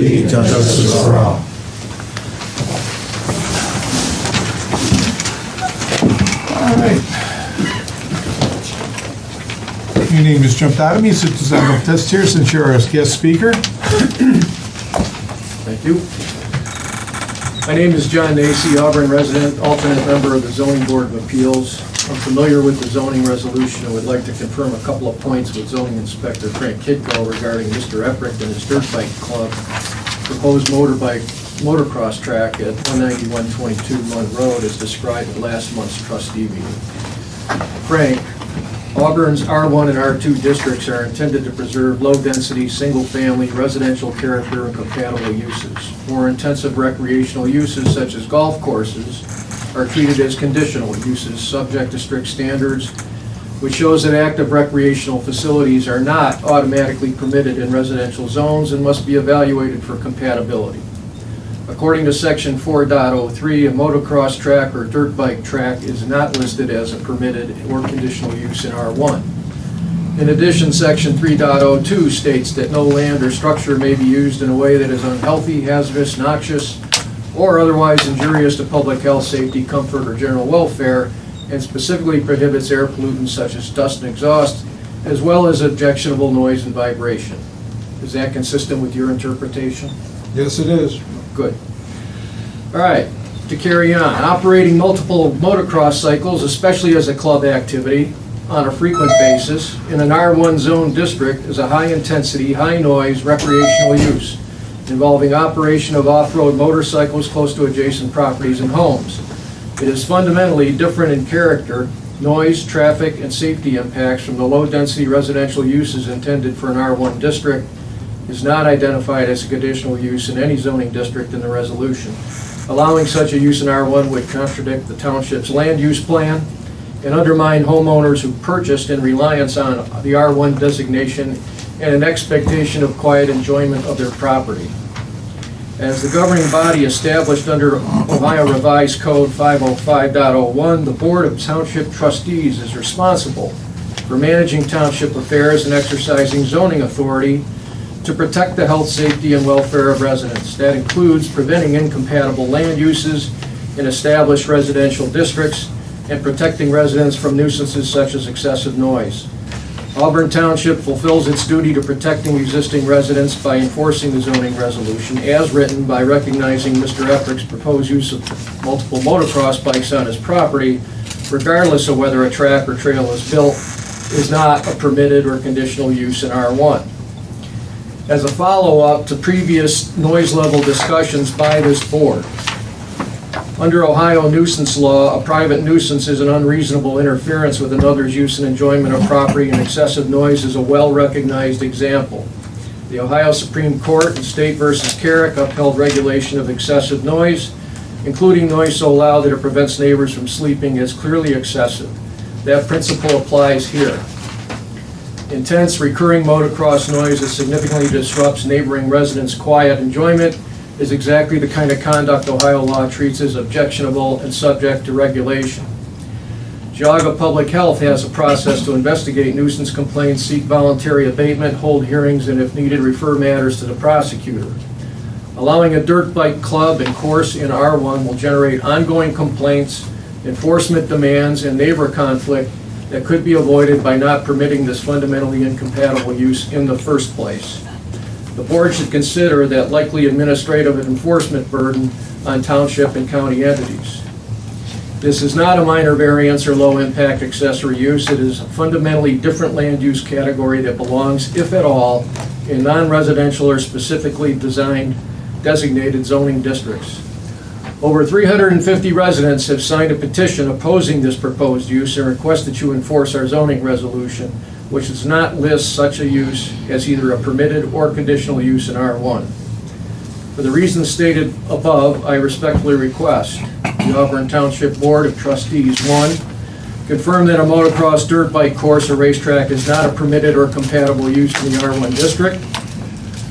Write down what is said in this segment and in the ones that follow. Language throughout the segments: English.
liberty, and justice for all. All right. Your name has jumped out at me, so it's on the test here since you're our guest speaker. Thank you. My name is John Nacy, Auburn resident, alternate member of the Zoning Board of Appeals. I'm familiar with the zoning resolution and would like to confirm a couple of points with Zoning Inspector Frank Kidko regarding Mr. Eprick and his Dirt Bike Club proposed motocross track at 19122 Lund Road as described at last month's trustee meeting. Frank, Auburn's R1 and R2 districts are intended to preserve low-density, single-family, residential character and compatible uses. More intensive recreational uses, such as golf courses, are treated as conditional uses, subject to strict standards, which shows that active recreational facilities are not automatically permitted in residential zones and must be evaluated for compatibility. According to Section 4.03, a motocross track or dirt bike track is not listed as a permitted or conditional use in R1. In addition, Section 3.02 states that no land or structure may be used in a way that is unhealthy, hazardous, noxious, or otherwise injurious to public health, safety, comfort, or general welfare, and specifically prohibits air pollutants such as dust and exhaust, as well as objectionable noise and vibration. Is that consistent with your interpretation? Yes, it is. Good. All right, to carry on. Operating multiple motocross cycles, especially as a club activity, on a frequent basis in an R1 zone district is a high-intensity, high-noise recreational use involving operation of off-road motorcycles close to adjacent properties and homes. It is fundamentally different in character, noise, traffic, and safety impacts from the low-density residential uses intended for an R1 district. Is not identified as a conditional use in any zoning district in the resolution. Allowing such a use in R1 would contradict the township's land use plan and undermine homeowners who purchased in reliance on the R1 designation and an expectation of quiet enjoyment of their property. As the governing body established under Ohio Revised Code 505.01, the Board of Township Trustees is responsible for managing township affairs and exercising zoning authority to protect the health, safety, and welfare of residents. That includes preventing incompatible land uses in established residential districts and protecting residents from nuisances such as excessive noise. Auburn Township fulfills its duty to protecting existing residents by enforcing the zoning resolution as written by recognizing Mr. Eprick's proposed use of multiple motocross bikes on his property, regardless of whether a track or trail is built, is not a permitted or conditional use in R1. As a follow-up to previous noise level discussions by this board, under Ohio nuisance law, a private nuisance is an unreasonable interference with another's use and enjoyment of property, and excessive noise is a well-recognized example. The Ohio Supreme Court in State v. Carrick upheld regulation of excessive noise, including noise so loud that it prevents neighbors from sleeping, as clearly excessive. That principle applies here. Intense, recurring motocross noise that significantly disrupts neighboring residents' quiet enjoyment is exactly the kind of conduct Ohio law treats as objectionable and subject to regulation. Geauga Public Health has a process to investigate nuisance complaints, seek voluntary abatement, hold hearings, and if needed, refer matters to the prosecutor. Allowing a dirt bike club and course in R1 will generate ongoing complaints, enforcement demands, and neighbor conflict that could be avoided by not permitting this fundamentally incompatible use in the first place. The board should consider that likely administrative and enforcement burden on township and county entities. This is not a minor variance or low-impact accessory use. It is a fundamentally different land use category that belongs, if at all, in non-residential or specifically designated zoning districts. Over 350 residents have signed a petition opposing this proposed use and request that you enforce our zoning resolution, which does not list such a use as either a permitted or conditional use in R1. For the reasons stated above, I respectfully request the Auburn Township Board of Trustees, 1, confirm that a motocross dirt bike course or racetrack is not a permitted or compatible use in the R1 district.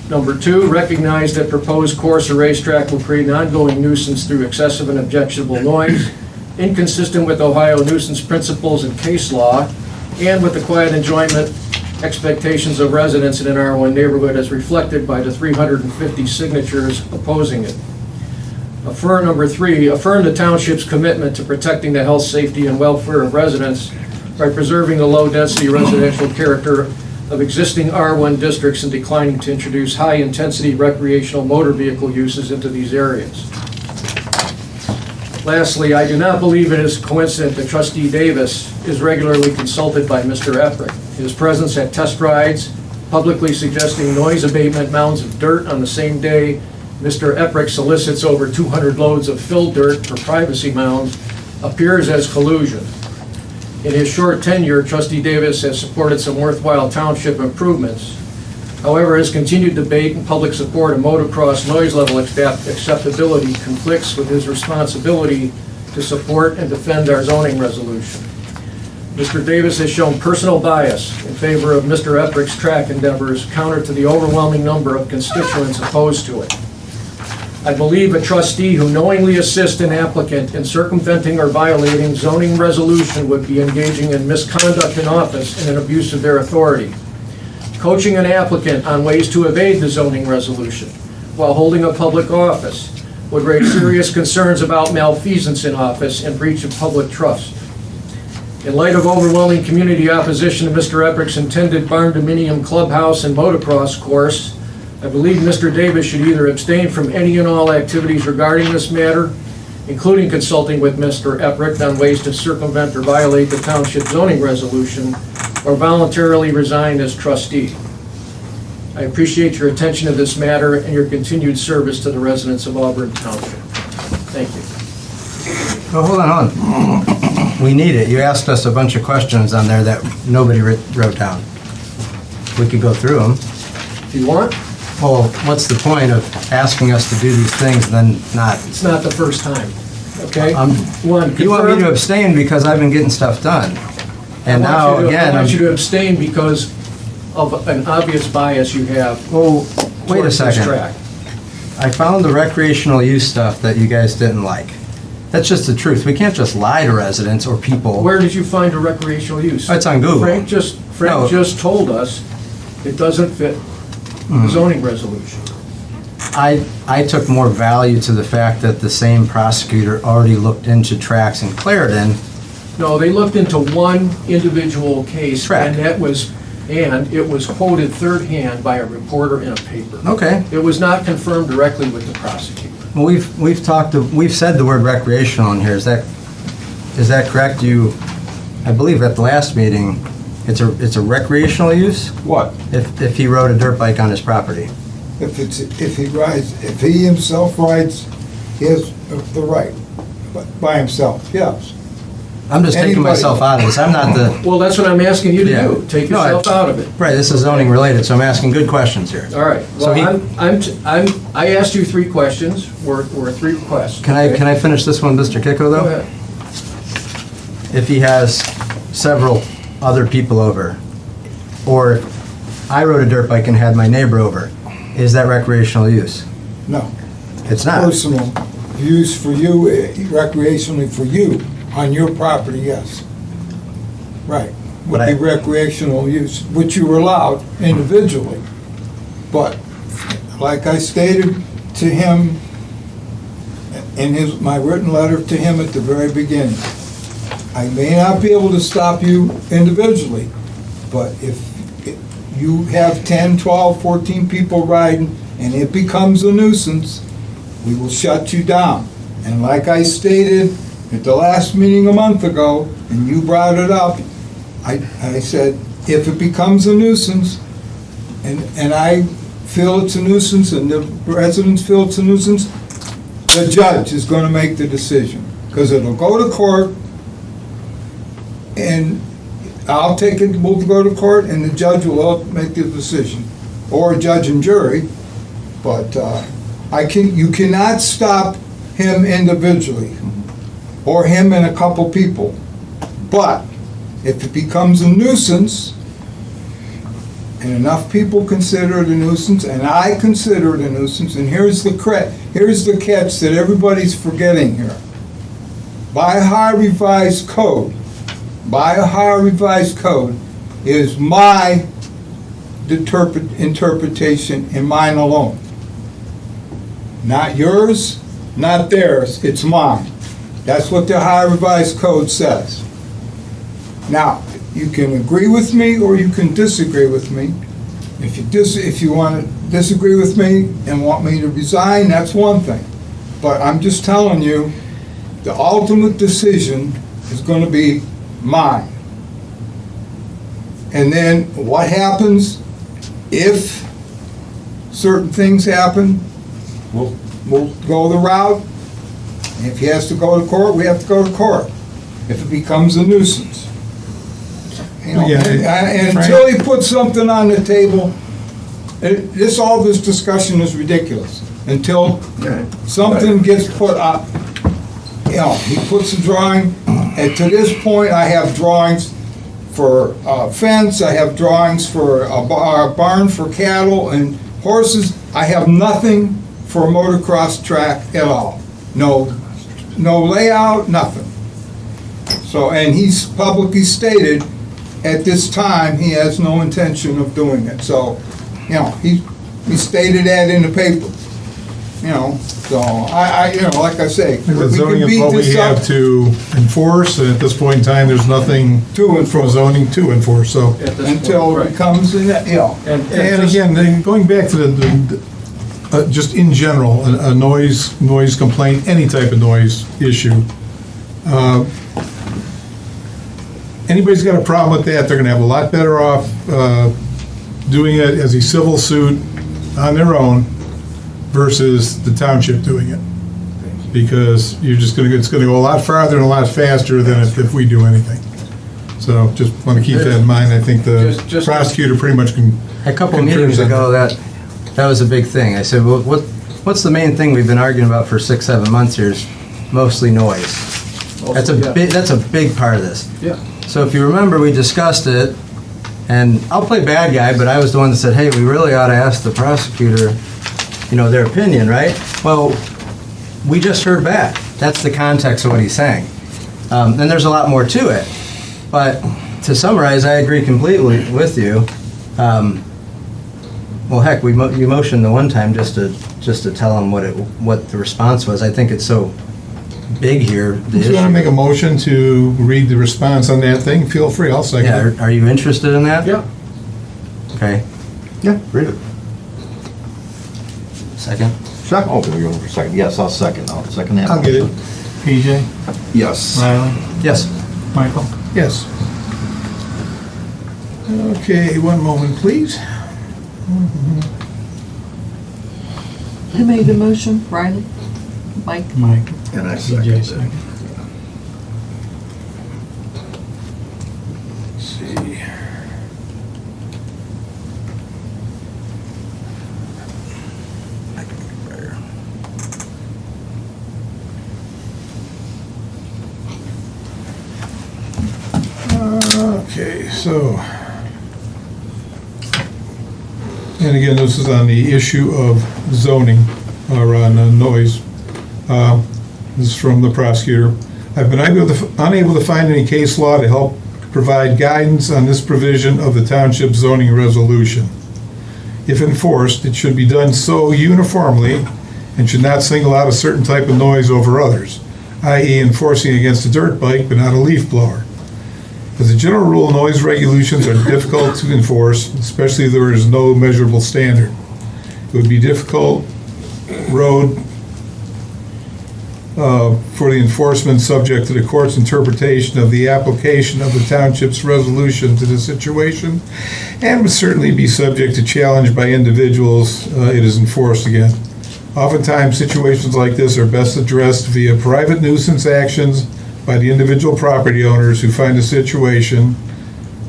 Number 2, recognize that proposed course or racetrack will create an ongoing nuisance through excessive and objectionable noise, inconsistent with Ohio nuisance principles and case law, and with the quiet enjoyment expectations of residents in an R1 neighborhood as reflected by the 350 signatures opposing it. Number 3, affirm the township's commitment to protecting the health, safety, and welfare of residents by preserving the low-density residential character of existing R1 districts and declining to introduce high-intensity recreational motor vehicle uses into these areas. Lastly, I do not believe it is coincident that Trustee Davis is regularly consulted by Mr. Eprick. His presence at test rides, publicly suggesting noise abatement mounds of dirt on the same day Mr. Eprick solicits over 200 loads of filled dirt for privacy mounds, appears as collusion. In his short tenure, Trustee Davis has supported some worthwhile township improvements. However, his continued debate and public support of motocross noise level acceptability conflicts with his responsibility to support and defend our zoning resolution. Mr. Davis has shown personal bias in favor of Mr. Eprick's track endeavors, counter to the overwhelming number of constituents opposed to it. I believe a trustee who knowingly assists an applicant in circumventing or violating zoning resolution would be engaging in misconduct in office and an abuse of their authority. Coaching an applicant on ways to evade the zoning resolution while holding a public office would raise serious concerns about malfeasance in office and breach of public trust. In light of overwhelming community opposition to Mr. Eprick's intended barn dominium clubhouse and motocross course, I believe Mr. Davis should either abstain from any and all activities regarding this matter, including consulting with Mr. Eprick on ways to circumvent or violate the township zoning resolution, or voluntarily resign as trustee. I appreciate your attention to this matter and your continued service to the residents of Auburn Township. Thank you. Oh, hold on. We need it. You asked us a bunch of questions on there that nobody wrote down. We could go through them. If you want. Well, what's the point of asking us to do these things and then not? It's not the first time, okay? One, You want me to abstain because I've been getting stuff done. And now, again, I want you to abstain because of an obvious bias you have. Oh, wait a towards this second. track. I found the recreational use stuff that you guys didn't like. That's just the truth. We can't just lie to residents or people. Where did you find a recreational use? It's on Google. Frank just told us it doesn't fit the zoning resolution. I took more value to the fact that the same prosecutor already looked into tracks in Clarendon. No, they looked into one individual case, Track. and it was quoted third hand by a reporter in a paper. Okay. It was not confirmed directly with the prosecutor. Well, we've said the word recreational in here. Is that correct? I believe at the last meeting, it's a recreational use? What? If he rode a dirt bike on his property. If he himself rides, he has the right, but by himself, yes. I'm just taking Anybody. myself out of this. I'm not the, Well, that's what I'm asking you to Yeah. do. Take No, yourself out of it. right, this is zoning related, so I'm asking good questions here. All right. So Well, I asked you 3 questions. Were 3 requests. Can I finish this one, Mr. Kicko, Go though? ahead. If he has several other people over, or if I rode a dirt bike and had my neighbor over, is that recreational use? No. It's not. Personal use for you, recreationally for you, on your property, yes. Right. Would But be recreational use, which you were allowed individually. But like I stated to him in my written letter to him at the very beginning, I may not be able to stop you individually, but if you have 10, 12, 14 people riding and it becomes a nuisance, we will shut you down. And like I stated at the last meeting a month ago, and you brought it up, I said, if it becomes a nuisance, and I feel it's a nuisance, and the residents feel it's a nuisance, the judge is gonna make the decision. Because it'll go to court, and I'll take it, we'll go to court, and the judge will make the decision, or judge and jury, but you cannot stop him individually, or him and a couple people. But if it becomes a nuisance, and enough people consider it a nuisance, and I consider it a nuisance, and here's the catch that everybody's forgetting here. By a Ohio Revised Code, is my interpretation and mine alone. Not yours, not theirs, it's mine. That's what the Ohio Revised Code says. Now, you can agree with me or you can disagree with me. If you want to disagree with me and want me to resign, that's one thing. But I'm just telling you, the ultimate decision is going to be mine. And then what happens if certain things happen, we'll go the route. And if he has to go to court, we have to go to court. If it becomes a nuisance. You know, Yeah, and Frank? until he puts something on the table, all this discussion is ridiculous. Until something gets put up, you know, he puts a drawing, and to this point, I have drawings for a fence, I have drawings for a barn for cattle and horses. I have nothing for a motocross track at all. No layout, nothing. So, and he's publicly stated at this time, he has no intention of doing it. So, you know, he stated that in the paper. You know, so you know, like I say, we The zoning can is beat what we this have up to enforce, and at this point in time, there's nothing from zoning to enforce, so. At this point, until it right. becomes, you know. And And just- again, then going back to just in general, a noise complaint, any type of noise issue. Anybody's got a problem with that, they're gonna have a lot better off doing it as a civil suit on their own versus the township doing it. Because it's gonna go a lot farther and a lot faster than if we do anything. So just wanna keep that in mind. I think the Just- prosecutor pretty much can. A couple concurs meetings on ago, that was a big thing. I said, well, what's the main thing we've been arguing about for 6-7 months here is mostly noise. That's a big part of this. Yeah. So if you remember, we discussed it, and I'll play bad guy, but I was the one that said, hey, we really ought to ask the prosecutor, you know, their opinion, right? Well, we just heard back. That's the context of what he's saying. And there's a lot more to it. But to summarize, I agree completely with you. Well, heck, you motioned the one time just to tell them what the response was. I think it's so big here. If you want to make a motion to read the response on that thing, feel free, I'll second it. Yeah, are you interested in that? Yeah. Okay. Yeah, read it. Second? Second. Oh, we're going for second. Yes, I'll second that. I'll get it. PJ, Yes. Riley, Yes. Michael. Yes. Okay, one moment, please. Who made the motion? Riley? Mike? Mike. And I PJ second second. it. Let's see. Okay, so, and again, this is on the issue of zoning, or on noise. This is from the prosecutor. I've been unable to find any case law to help provide guidance on this provision of the township zoning resolution. If enforced, it should be done so uniformly and should not single out a certain type of noise over others, i.e. enforcing against a dirt bike but not a leaf blower. As a general rule, noise regulations are difficult to enforce, especially if there is no measurable standard. It would be difficult road for the enforcement subject to the court's interpretation of the application of the township's resolution to the situation, and would certainly be subject to challenge by individuals it is enforced against. Oftentimes, situations like this are best addressed via private nuisance actions by the individual property owners who find the situation,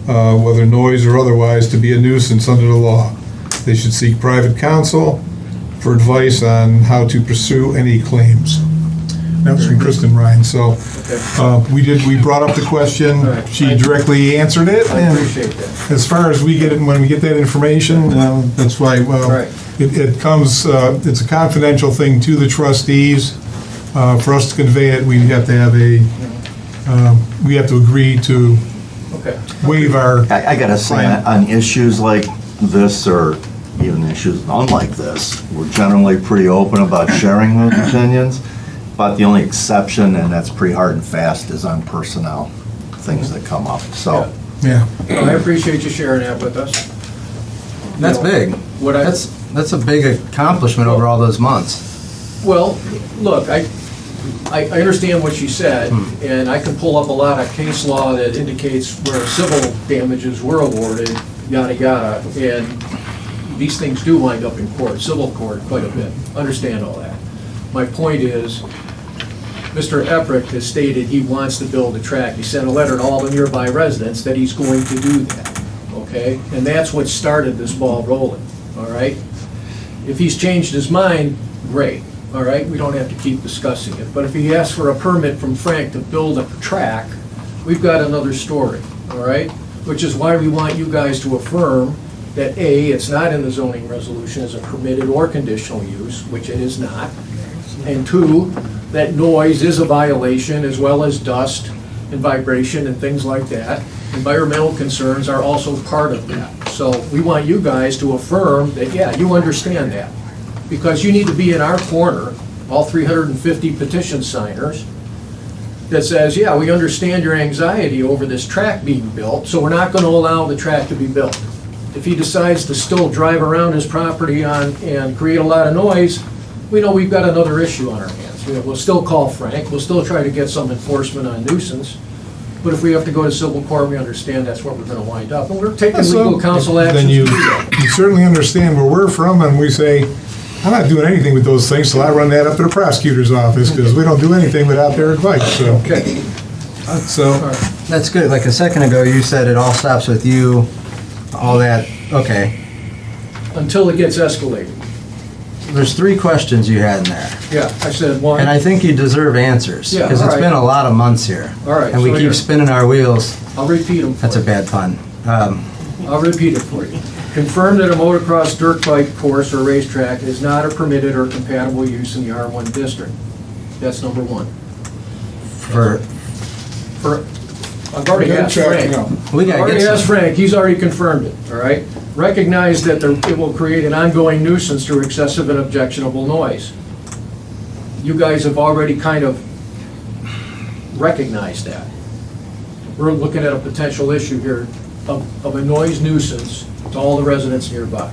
whether noise or otherwise, to be a nuisance under the law. They should seek private counsel for advice on how to pursue any claims. That was from Kristen Ryan. So we brought up the question. All right. She directly answered it. I and appreciate that. as far as we get it, when we get that information, that's why, Right. it comes, it's a confidential thing to the trustees. For us to convey it, we have to have we have to agree to Okay. waive our, I gotta say, on issues like this or even issues unlike this, we're generally pretty open about sharing those opinions, but the only exception, and that's pretty hard and fast, is on personnel, things that come up, so. Yeah. Well, I appreciate you sharing that with us. That's You know, big. What I, That's a big accomplishment over all those months. well, look, I understand what you said, and I can pull up a lot of case law that indicates where civil damages were awarded, yada, yada, and these things do wind up in court, civil court, quite a bit. Understand all that. My point is, Mr. Eprick has stated he wants to build a track. He sent a letter to all the nearby residents that he's going to do that, okay? And that's what started this ball rolling, all right? If he's changed his mind, great, all right? We don't have to keep discussing it. But if he asks for a permit from Frank to build a track, we've got another story, all right? Which is why we want you guys to affirm that A, it's not in the zoning resolution as a permitted or conditional use, which it is not, and two, that noise is a violation as well as dust and vibration and things like that. Environmental concerns are also part of that. So we want you guys to affirm that, yeah, you understand that. Because you need to be in our corner, all 350 petition signers, that says, yeah, we understand your anxiety over this track being built, so we're not going to allow the track to be built. If he decides to still drive around his property and create a lot of noise, we know we've got another issue on our hands. We'll still call Frank, we'll still try to get some enforcement on nuisance, but if we have to go to civil court, we understand that's where we're going to wind up. And we're taking legal counsel Then action to you do that. you certainly understand where we're from, and we say, I'm not doing anything with those things, so I run that up to the prosecutor's office, because we don't do anything without their advice, so. Okay, So, all right. That's good. Like a second ago, you said it all stops with you, all that. Okay. Until it gets escalated. There's 3 questions you had in there. Yeah, I said one. And I think you deserve answers. Yeah, Because all it's right. been a lot of months here. All right, And we so keep here. spinning our wheels. I'll repeat them for That's a you. bad pun. I'll repeat it for you. Confirm that a motocross dirt bike course or racetrack is not a permitted or compatible use in the R1 district. That's number one. For I've already asked Frank. we I've gotta already get asked some. Frank, he's already confirmed it, all right? Recognize that it will create an ongoing nuisance through excessive and objectionable noise. You guys have already kind of recognized that. We're looking at a potential issue here of a noise nuisance to all the residents nearby.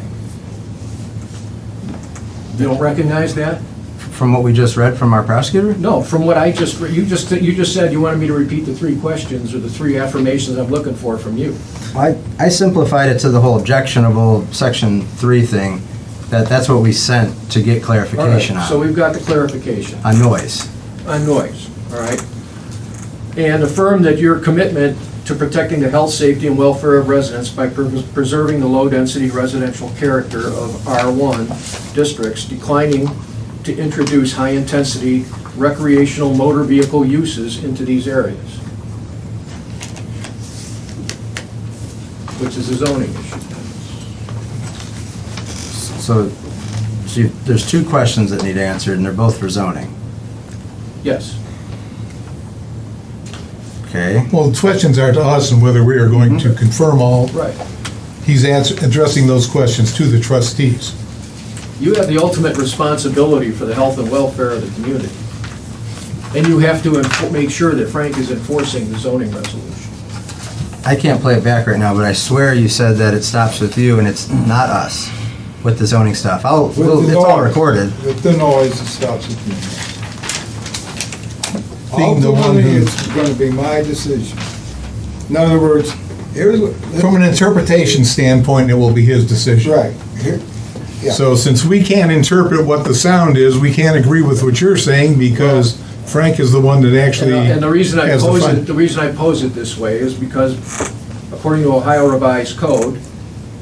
You don't recognize that? From what we just read from our prosecutor? No, from what I just, you just said you wanted me to repeat the 3 questions or the 3 affirmations I'm looking for from you. I simplified it to the whole objectionable section 3 thing. That's what we sent to get All right, clarification so on. we've got the clarification On noise. on noise, all right? And affirm that your commitment to protecting the health, safety, and welfare of residents by preserving the low-density residential character of R1 districts, declining to introduce high-intensity recreational motor vehicle uses into these areas, which is a zoning issue. So there's 2 questions that need answered, and they're both for zoning. Yes. Okay? well, the questions are to us and whether we are going to confirm all. Right. He's addressing those questions to the trustees. You have the ultimate responsibility for the health and welfare of the community. And you have to make sure that Frank is enforcing the zoning resolution. I can't play it back right now, but I swear you said that it stops with you and it's not us with the zoning stuff. It's all recorded. With the noise, it stops with me. Being the one Ultimately, who- it's gonna be my decision. In other words, here's what. From an interpretation standpoint, it will be his decision. Right, here, yeah. So since we can't interpret what the sound is, we can't agree with what you're saying because Frank is the one that actually And the reason I has the pose fun. it, the reason I pose it this way is because according to Ohio Revised Code,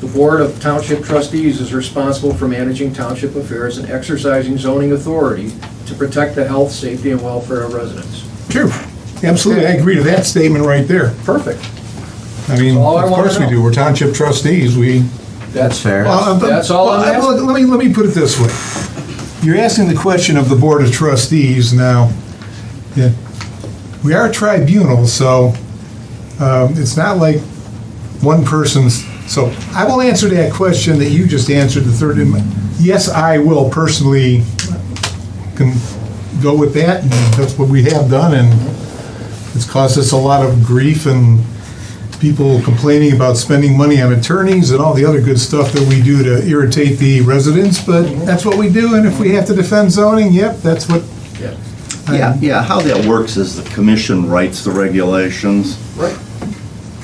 the Board of Township Trustees is responsible for managing township affairs and exercising zoning authority to protect the health, safety, and welfare of residents. True, absolutely, I agree to that statement right there. Perfect. I mean, That's all I of wanna course we know. do, we're township trustees, we. That's fair. That's all I'm asking. Well, let me put it this way. You're asking the question of the Board of Trustees now. Yeah, we are a tribunal, so it's not like one person's So I will answer that question that you just answered, the third. Yes, I will personally can go with that, and that's what we have done, and it's caused us a lot of grief and people complaining about spending money on attorneys and all the other good stuff that we do to irritate the residents, but that's what we do, and if we have to defend zoning, yep, that's what. Yeah, how that works is the commission writes the regulations. Right.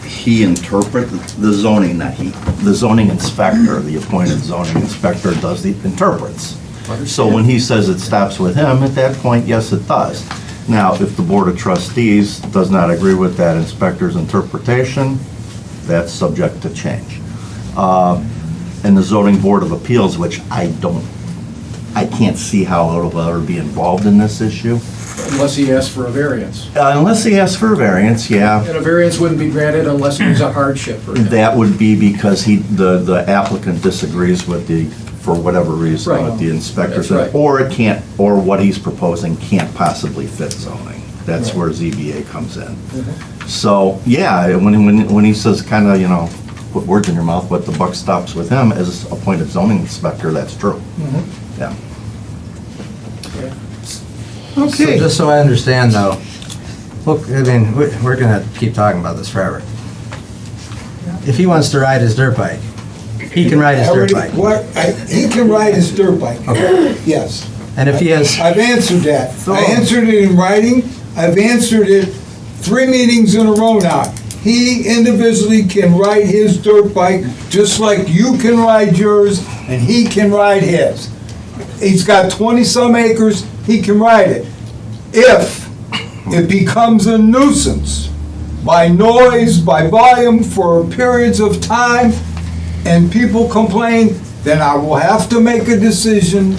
He interprets the zoning, the zoning inspector, the appointed zoning inspector does the interprets. So when he says it stops with him, at that point, yes, it does. Now, if the Board of Trustees does not agree with that inspector's interpretation, that's subject to change. And the Zoning Board of Appeals, which I can't see how it'll ever be involved in this issue. Unless he asks for a variance. Unless he asks for a variance, yeah. And a variance wouldn't be granted unless it was a hardship for him. That would be because the applicant disagrees with for whatever reason, Right. with the inspector. That's right. Or it can't, or what he's proposing can't possibly fit zoning. That's Right. where ZBA comes in. So, yeah, when he says kind of, put words in your mouth, but the buck stops with him as appointed zoning inspector, that's true. Yeah. So just so I understand though, look, I mean, we're gonna keep talking about this forever. If he wants to ride his dirt bike, he can ride his dirt bike. He can ride his dirt bike, Okay. yes. And if he has, I've answered that. So- I answered it in writing. I've answered it 3 meetings in a row now. He individually can ride his dirt bike just like you can ride yours and he can ride his. He's got 20-some acres, he can ride it. If it becomes a nuisance by noise, by volume for periods of time, and people complain, then I will have to make a decision,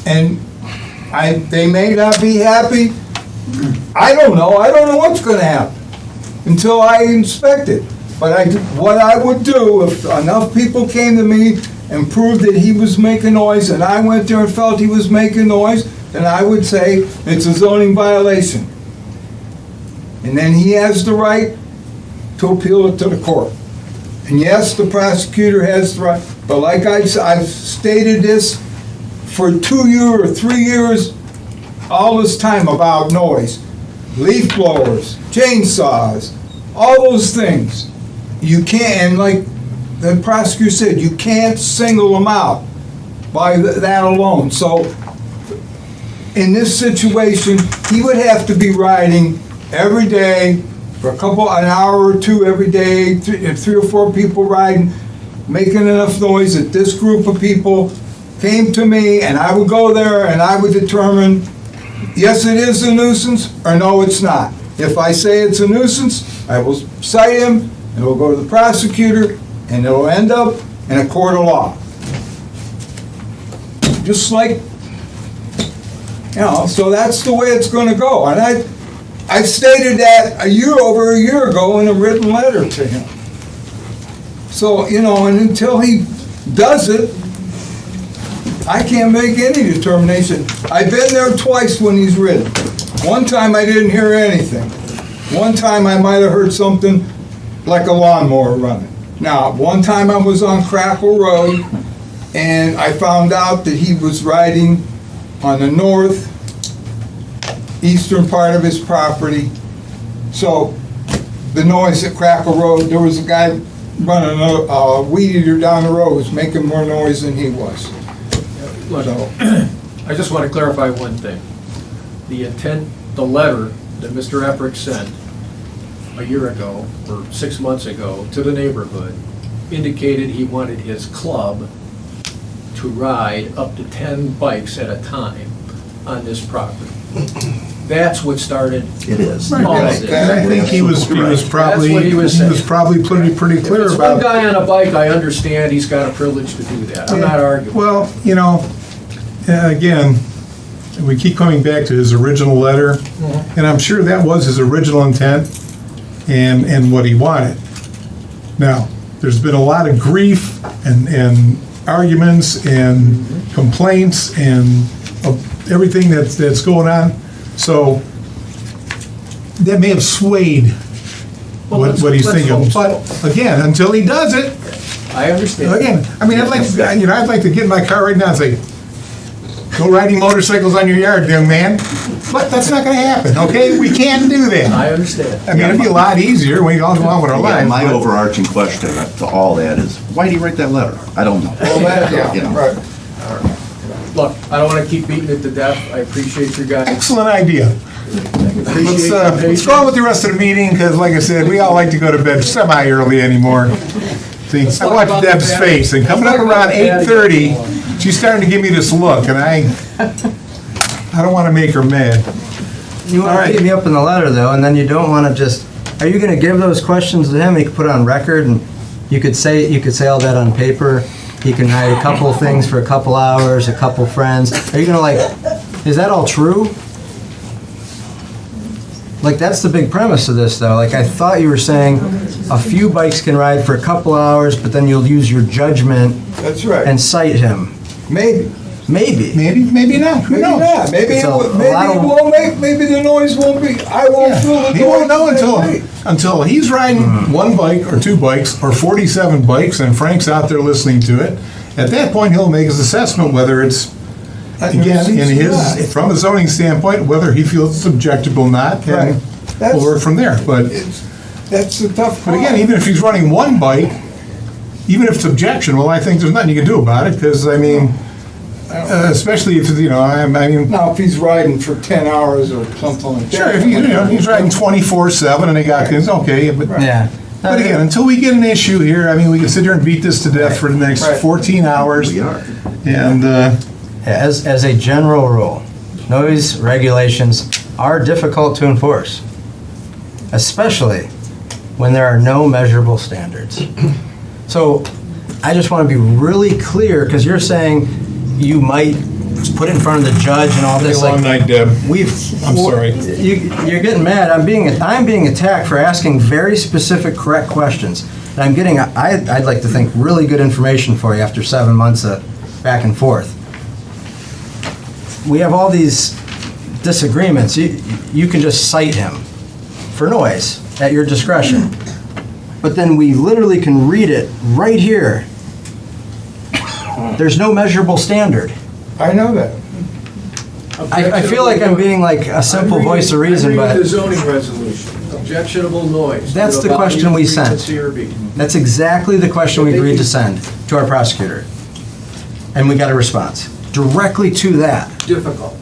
and they may not be happy. I don't know what's gonna happen until I inspect it. But what I would do, if enough people came to me and proved that he was making noise, and I went there and felt he was making noise, then I would say it's a zoning violation. And then he has the right to appeal it to the court. And yes, the prosecutor has the right, but like I've stated this for 2 years or 3 years, all this time about noise. Leaf blowers, chainsaws, all those things. You can't, and like the prosecutor said, you can't single them out by that alone. So in this situation, he would have to be riding every day for an hour or two every day, 3 or 4 people riding, making enough noise that this group of people came to me, and I would go there and I would determine, yes, it is a nuisance, or no, it's not. If I say it's a nuisance, I will cite him, and it will go to the prosecutor, and it will end up in a court of law. Just like, so that's the way it's going to go. And I stated that over a year ago in a written letter to him. So, and until he does it, I can't make any determination. I've been there twice when he's ridden. One time I didn't hear anything. One time I might have heard something like a lawnmower running. Now, one time I was on Crackle Road, and I found out that he was riding on the northeastern part of his property. So the noise at Crackle Road, there was a guy running a weed eater down the road, was making more noise than he was. Look, I just want to clarify one thing. The intent, the letter that Mr. Epperick sent a year ago, or 6 months ago, to the neighborhood, indicated he wanted his club to ride up to 10 bikes at a time on this property. That's what started It is. all of I this. think he was probably, That's what he was saying. probably pretty If clear it's one about. guy on a bike, I understand he's got a privilege to do that. I'm not arguing. Well, again, we keep coming back to his original letter, and I'm sure that was his original intent and what he wanted. Now, there's been a lot of grief and arguments and complaints and everything that's going on. So that may have swayed what he's let's thinking. hope But again, until he does it, I understand. again, I mean, I'd like to get in my car right now and say, go riding motorcycles on your yard, young man. But that's not gonna happen, okay? We can't do that. I understand. I mean, it'd be a lot easier when we all go on with our Yeah, lives. my but- overarching question to all that is, why do you write that letter? I don't know. Well, that, You yeah, know. right. Look, I don't want to keep beating it to death. I appreciate your guys. Excellent idea. Appreciate your Let's patience. go on with the rest of the meeting, because like I said, we all like to go to bed semi-early anymore. See, I talk watched about Deb's the face, and coming up let's talk around about the 8:30, she's starting to give me this look, and I don't want to make her mad. You All want right. to keep me up in the letter, though, and then you don't want to just, are you going to give those questions to him? He could put it on record, and you could say all that on paper. He can hide a couple of things for a couple hours, a couple friends. Are you going to, is that all true? That's the big premise of this, though. I thought you were saying a few bikes can ride for a couple hours, but then you'll use your judgment That's right. and cite him. Maybe. Maybe. Maybe not, who Maybe knows? not. Maybe It's a lot it of- won't make, maybe the noise won't be, I won't feel the noise. He won't know that day. until he's riding one bike or two bikes or 47 bikes and Frank's out there listening to it. At that point, he'll make his assessment whether it's, again, in his, from a zoning standpoint, whether he feels it's objectable or not, Right. and That's- we'll work from there. But That's the tough But part. again, even if he's running one bike, even if it's objectionable, I think there's nothing you can do about it, because, I mean, especially if, I mean, Now, if he's riding for 10 hours or something like that. sure, if he's riding 24/7 and they got kids, okay, but, Yeah. but again, until we get an issue here, I mean, we can sit here and beat this to death for the next Right. 14 hours. We are. And, As a general rule, noise regulations are difficult to enforce, especially when there are no measurable standards. So I just want to be really clear, because you're saying you might put it in front of the judge and all this. long night, Deb. I'm sorry. You're getting mad. I'm being attacked for asking very specific, correct questions. And I'm getting, I'd like to think, really good information for you after 7 months of back and forth. We have all these disagreements. You can just cite him for noise at your discretion. But then we literally can read it right here. There's no measurable standard. I know that. I feel like I'm being like a simple voice of reason, I'm reading the but zoning resolution, objectionable noise. That's the About question we either sent. frequency or beat. that's exactly the question we agreed to send to our prosecutor. And we got a response directly to that. Difficult.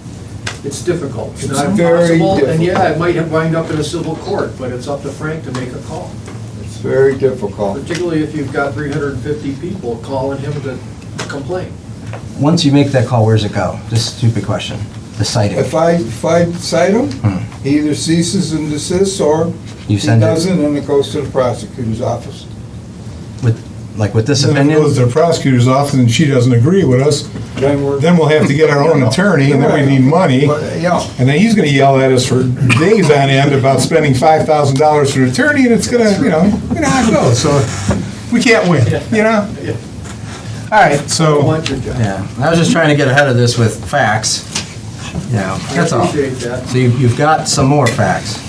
It's difficult. It's It's not very impossible, and difficult. yeah, it might wind up in a civil court, but it's up to Frank to make a call. It's very difficult. Particularly if you've got 350 people calling him to complain. Once you make that call, where's it go? Just a stupid question. The citing. If I cite him, he either ceases and desists, or he You send it doesn't, and it goes to the prosecutor's office. with this Then if it opinion. goes to the prosecutor's office and she doesn't agree with us, Then we're. then we'll have to get our own attorney, and then we need money. But, yeah, And then he's gonna yell at us for days on end about spending $5,000 for an attorney, and it's gonna, how it goes, so we can't win, All right, I so, want your job. Yeah, I was just trying to get ahead of this with facts. That's I all. appreciate that. So you've got some more facts.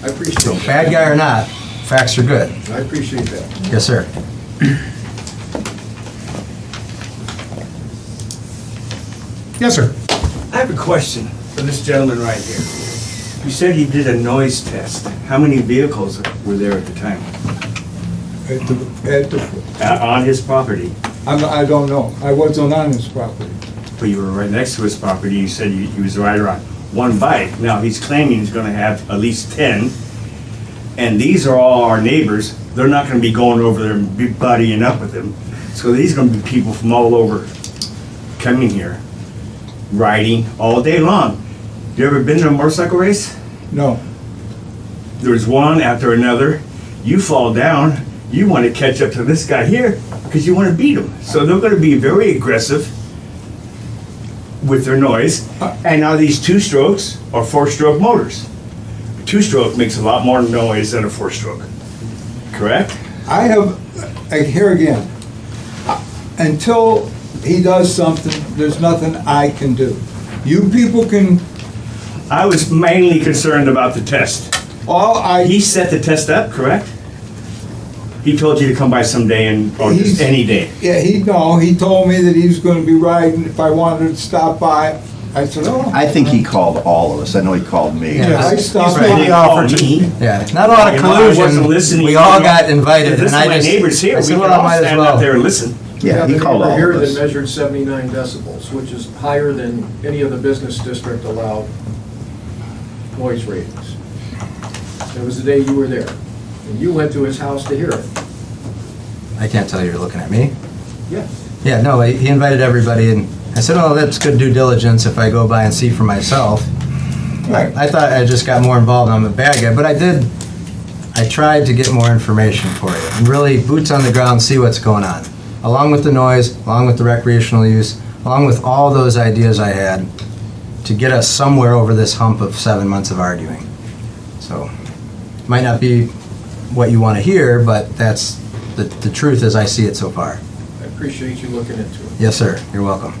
I appreciate that. Bad guy or not, facts are good. I appreciate that. Yes, sir. yes, sir. I have a question for this gentleman right here. You said he did a noise test. How many vehicles were there at the time? On his property? I don't know. I wasn't on his property. But you were right next to his property. You said he was right around one bike. Now, he's claiming he's gonna have at least 10. And these are all our neighbors. They're not gonna be going over there and be buddying up with him. So these are gonna be people from all over coming here, riding all day long. You ever been to a motorcycle race? No. There's one after another. You fall down, you want to catch up to this guy here because you want to beat him. So they're going to be very aggressive with their noise. And now these two-strokes or four-stroke motors. A two-stroke makes a lot more noise than a four-stroke. Correct? I have, here again, until he does something, there's nothing I can do. You people can, I was mainly concerned about the test. all He I, set the test up, correct? He told you to come by someday or just He's- any day. Yeah, he told me that he was gonna be riding, if I wanted to stop by. I said, oh. I think he called all of us. I know he called me. Yeah, I stopped He didn't by. call me. Yeah, not a lot of You know, I wasn't collusion. listening, We all you know. got invited, and Listen I to my just, neighbors here, I we said, can well, I all might as stand up there well. and listen. Yeah, he called all Here of that us. measured 79 decibels, which is higher than any of the business district allowed noise ratings. It was the day you were there, and you went to his house to hear it. I can't tell you're looking at me. Yeah. Yeah, no, he invited everybody, and I said, oh, that's good due diligence if I go by and see for myself. Right. I thought I just got more involved, I'm a bad guy, but I tried to get more information for you, and really boots on the ground, see what's going on. Along with the noise, along with the recreational use, along with all those ideas I had to get us somewhere over this hump of 7 months of arguing. So, might not be what you want to hear, but that's the truth as I see it so far. I appreciate you looking into it. Yes, sir, you're welcome.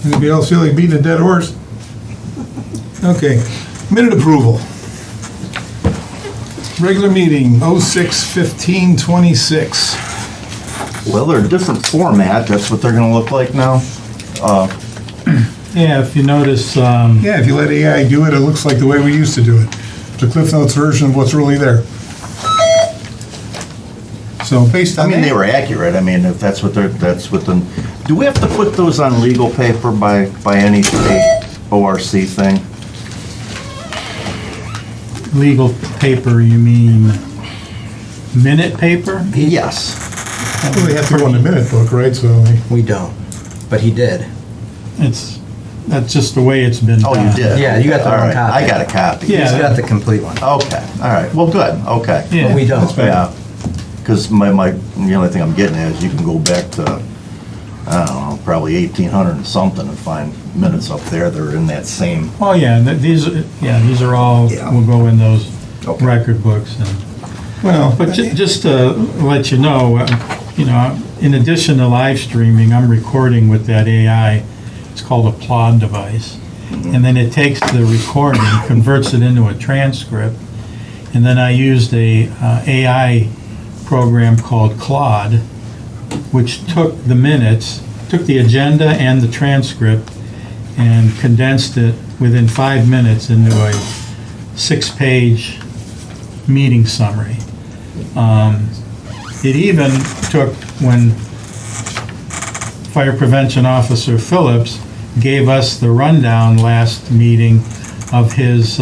Anybody else feel like beating a dead horse? Okay, minute approval. Regular meeting, 06/15/26. Well, they're a different format. That's what they're gonna look like now. Yeah, if you notice, Yeah, if you let AI do it, it looks like the way we used to do it. It's a Cliff Notes version of what's really there. So based I on mean, they that, were accurate. I mean, if that's what do we have to put those on legal paper by any state ORC thing? legal paper, you mean minute paper? Yes. well, they have to go in the minute book, right? So We don't, but he did. That's just the way it's been Oh, done. you did? Yeah, you got the All wrong right. copy. I got a copy. Yeah. He's got the complete one. Okay, all right. Well, good, okay. Yeah. But we don't. Yeah, because the only thing I'm getting at is you can go back to, I don't know, probably 1800 and something and find minutes up there that are in that same, Oh, yeah, these are all, Yeah. will go in those Okay. record books. And well, But just to let you know, in addition to live streaming, I'm recording with that AI. It's called a plod device. And then it takes the recording, converts it into a transcript, and then I used a AI program called Claude, which took the minutes, took the agenda and the transcript, and condensed it within 5 minutes into a 6-page meeting summary. It even took, when Fire Prevention Officer Phillips gave us the rundown last meeting of his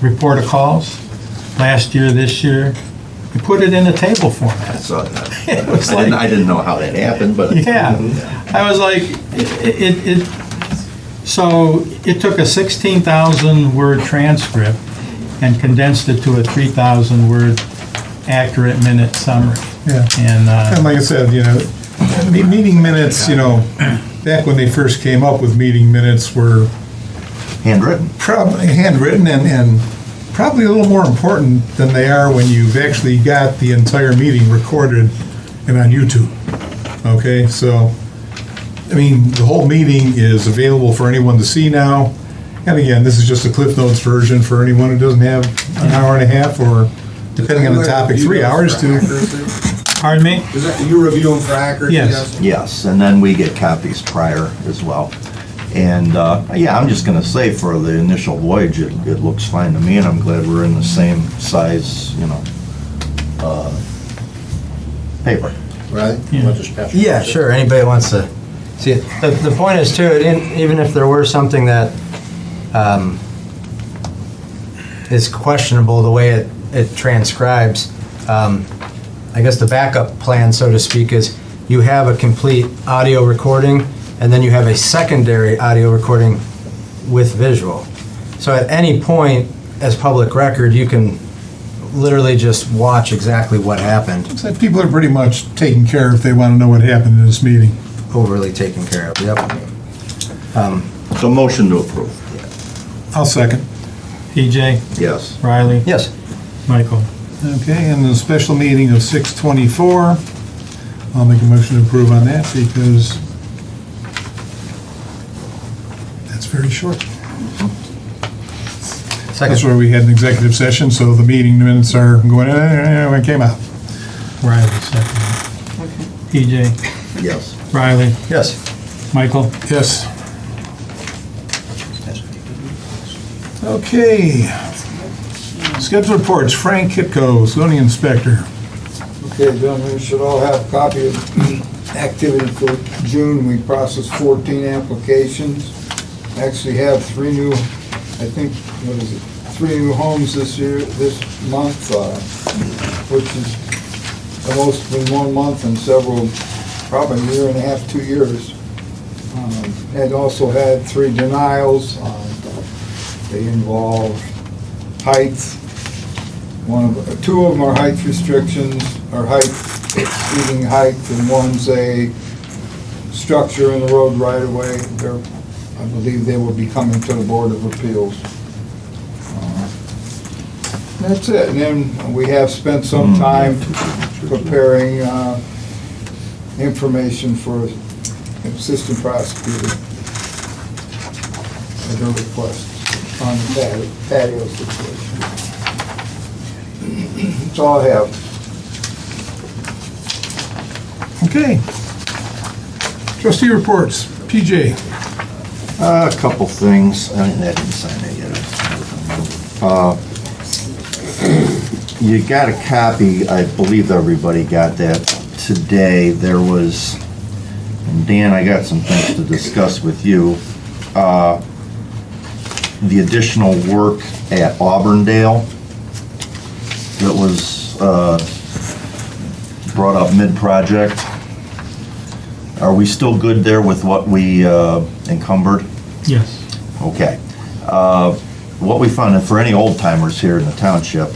report of calls, last year, this year, he put it in a table format. so It was I didn't know how that happened, but. Yeah, I was like, so it took a 16,000 word transcript and condensed it to a 3,000 word accurate minute summary. yeah. And And, like I said, meeting minutes, back when they first came up with meeting minutes were Handwritten. probably handwritten and probably a little more important than they are when you've actually got the entire meeting recorded and on YouTube. Okay, so, I mean, the whole meeting is available for anyone to see now. And again, this is just a Cliff Notes version for anyone who doesn't have an hour and a half, or depending on the topic, 3 hours to. pardon me? Is that, you review them for accuracy? Yes. Yes, and then we get copies prior as well. And, yeah, I'm just gonna say for the initial voyage, it looks fine to me, and I'm glad we're in the same size, paper. Right? Yeah. We'll just pass it. Yeah, sure, anybody wants to see it. The point is too, even if there were something that is questionable, the way it transcribes, I guess the backup plan, so to speak, is you have a complete audio recording, and then you have a secondary audio recording with visual. So at any point, as public record, you can literally just watch exactly what happened, So people are pretty much taken care of if they want to know what happened in this meeting. overly taken care of, yep. So motion to approve. I'll second. PJ, Yes. Riley, Yes. Michael. Okay, and the special meeting of 6/24, I'll make a motion to approve on that because that's very short. That's where we had an executive session, so the meeting minutes are going, when it came out. Riley, second. PJ, Yes. Riley, Yes. Michael? Yes. Okay. Scheduled reports, Frank Kitco, zoning inspector. Okay, gentlemen, you should all have a copy of activity for June. We processed 14 applications. Actually have 3 new, I think, 3 new homes this month, which is the most in 1 month and several, probably a year and a half, 2 years. And also had 3 denials. They involve height. 2 of them are height restrictions, or height, exceeding height, and one's a structure in the road right away. I believe they will be coming to the Board of Appeals. That's it. And then we have spent some time preparing information for assistant prosecutor at her request on the patio situation. That's all I have. Okay. Trustee reports, PJ. A couple things, I didn't sign it yet. You got a copy, I believe everybody got that today. There was, and Dan, I got some things to discuss with you. The additional work at Auburndale that was brought up mid-project. Are we still good there with what we encumbered? Yes. Okay. What we found, and for any old-timers here in the township,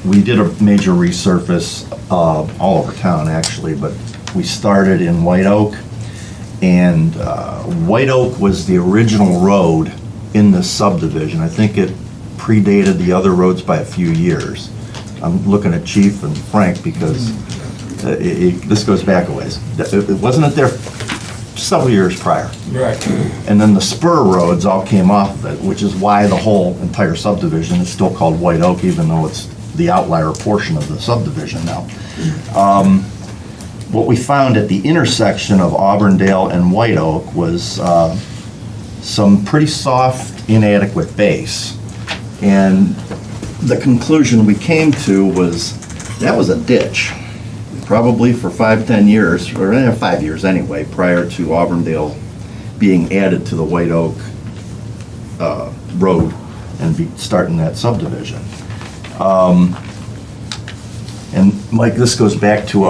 we did a major resurface all over town, actually, but we started in White Oak, and White Oak was the original road in this subdivision. I think it predated the other roads by a few years. I'm looking at Chief and Frank because this goes back a ways. Wasn't it there several years prior? Right. And then the spur roads all came off of it, which is why the whole entire subdivision is still called White Oak, even though it's the outlier portion of the subdivision now. What we found at the intersection of Auburndale and White Oak was some pretty soft, inadequate base. And the conclusion we came to was that was a ditch, probably for 5-10 years, or 5 years anyway, prior to Auburndale being added to the White Oak road and starting that subdivision. And Mike, this goes back to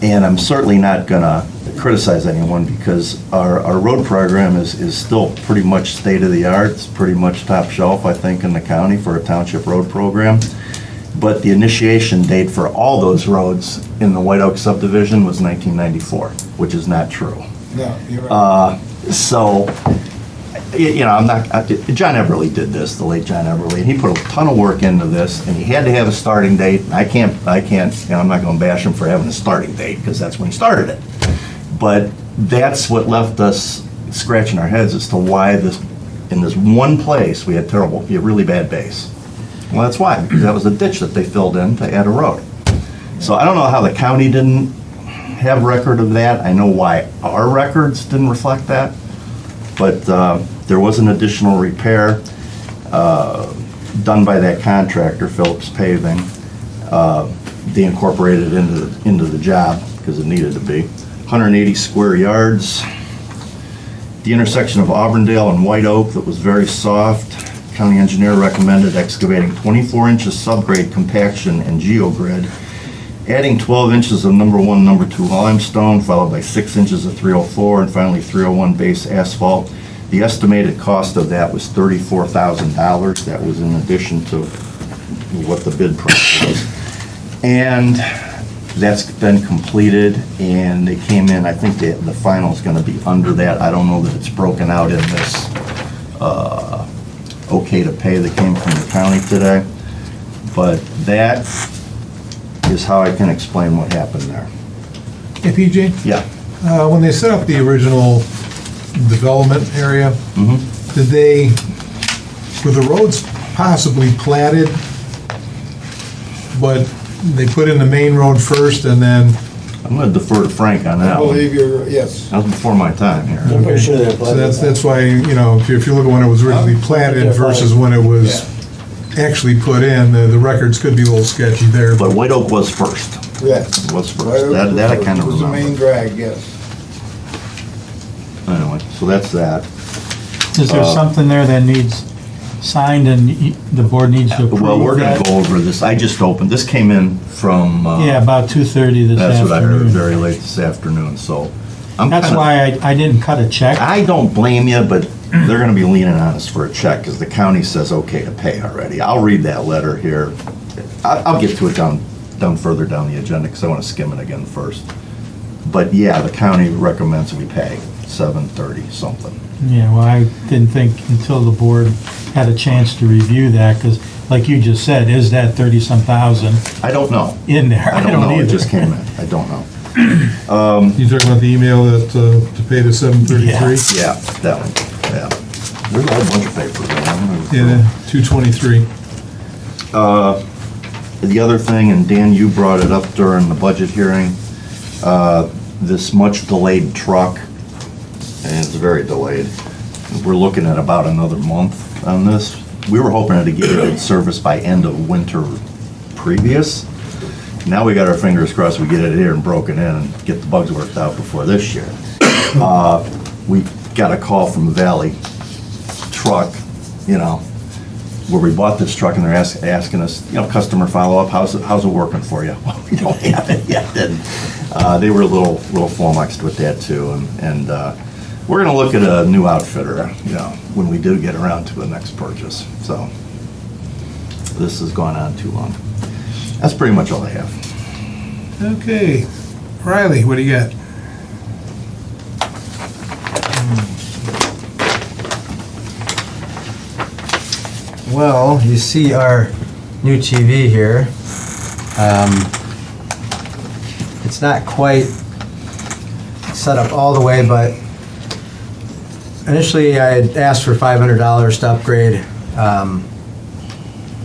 and I'm certainly not gonna criticize anyone because our road program is still pretty much state-of-the-art. It's pretty much top shelf, I think, in the county for a township road program. But the initiation date for all those roads in the White Oak subdivision was 1994, which is not true. No, you're right. So, you know, John Everly did this, the late John Everly, and he put a ton of work into this, and he had to have a starting date. And I can't, and I'm not gonna bash him for having a starting date, because that's when he started it. But that's what left us scratching our heads as to why in this one place, we had really bad base. Well, that's why, because that was a ditch that they filled in to add a road. So I don't know how the county didn't have record of that. I know why our records didn't reflect that. But there was an additional repair done by that contractor, Phillips Paving. They incorporated it into the job because it needed to be. 180 square yards. The intersection of Auburndale and White Oak that was very soft. County engineer recommended excavating 24 inches subgrade compaction and geogrid, adding 12 inches of number 1, number 2 limestone, followed by 6 inches of 304, and finally 301 base asphalt. The estimated cost of that was $34,000. That was in addition to what the bid price was. And that's been completed, and they came in, I think the final is going to be under that. I don't know that it's broken out in this okay to pay that came from the county today, but that is how I can explain what happened there. Hey, PJ? Yeah. When they set up the original development area, did they were the roads possibly platted, but they put in the main road first and then, I'm gonna defer to Frank on I that one. believe you're, yes. That was before my time here. I'm pretty sure they're. so that's why, you know, if you look at when it was originally platted versus when it was actually put in, the records could be a little sketchy there. But White Oak was first. Yes. It was first. That I kind of It was the main remember. drag, yes. Anyway, so that's that. Is there something there that needs signed and the board needs to approve Well, we're gonna that? go over this. I just opened, this came in from, Yeah, about 2:30 this that's what I heard afternoon. very late this afternoon, so. I'm That's kinda- why I didn't cut a check. I don't blame you, but they're gonna be leaning on us for a check, because the county says okay to pay already. I'll read that letter here. I'll get to it down further down the agenda, because I wanna skim it again first. But yeah, the county recommends we pay $730 something. Yeah, well, I didn't think until the board had a chance to review that, because like you just said, is that 30-some thousand I don't know. in there? I don't know, it either. just came in. I don't know. You talking about the email that, to pay the 733? Yeah, that one, yeah. There's a whole bunch of papers. Yeah, 223. The other thing, and Dan, you brought it up during the budget hearing, this much delayed truck, and it's very delayed. We're looking at about another month on this. We were hoping to get it in service by end of winter previous. Now we got our fingers crossed we get it here and broken in and get the bugs worked out before this year. We got a call from Valley Truck, you know, where we bought this truck, and they're asking us, you know, customer follow-up, how's it working for you? Well, we don't have it yet. And they were a little flummoxed with that too, and we're gonna look at a new outfitter, you know, when we do get around to the next purchase. So this has gone on too long. That's pretty much all I have. Okay. Riley, what do you got? Well, you see our new TV here. It's not quite set up all the way, but initially I had asked for $500 to upgrade.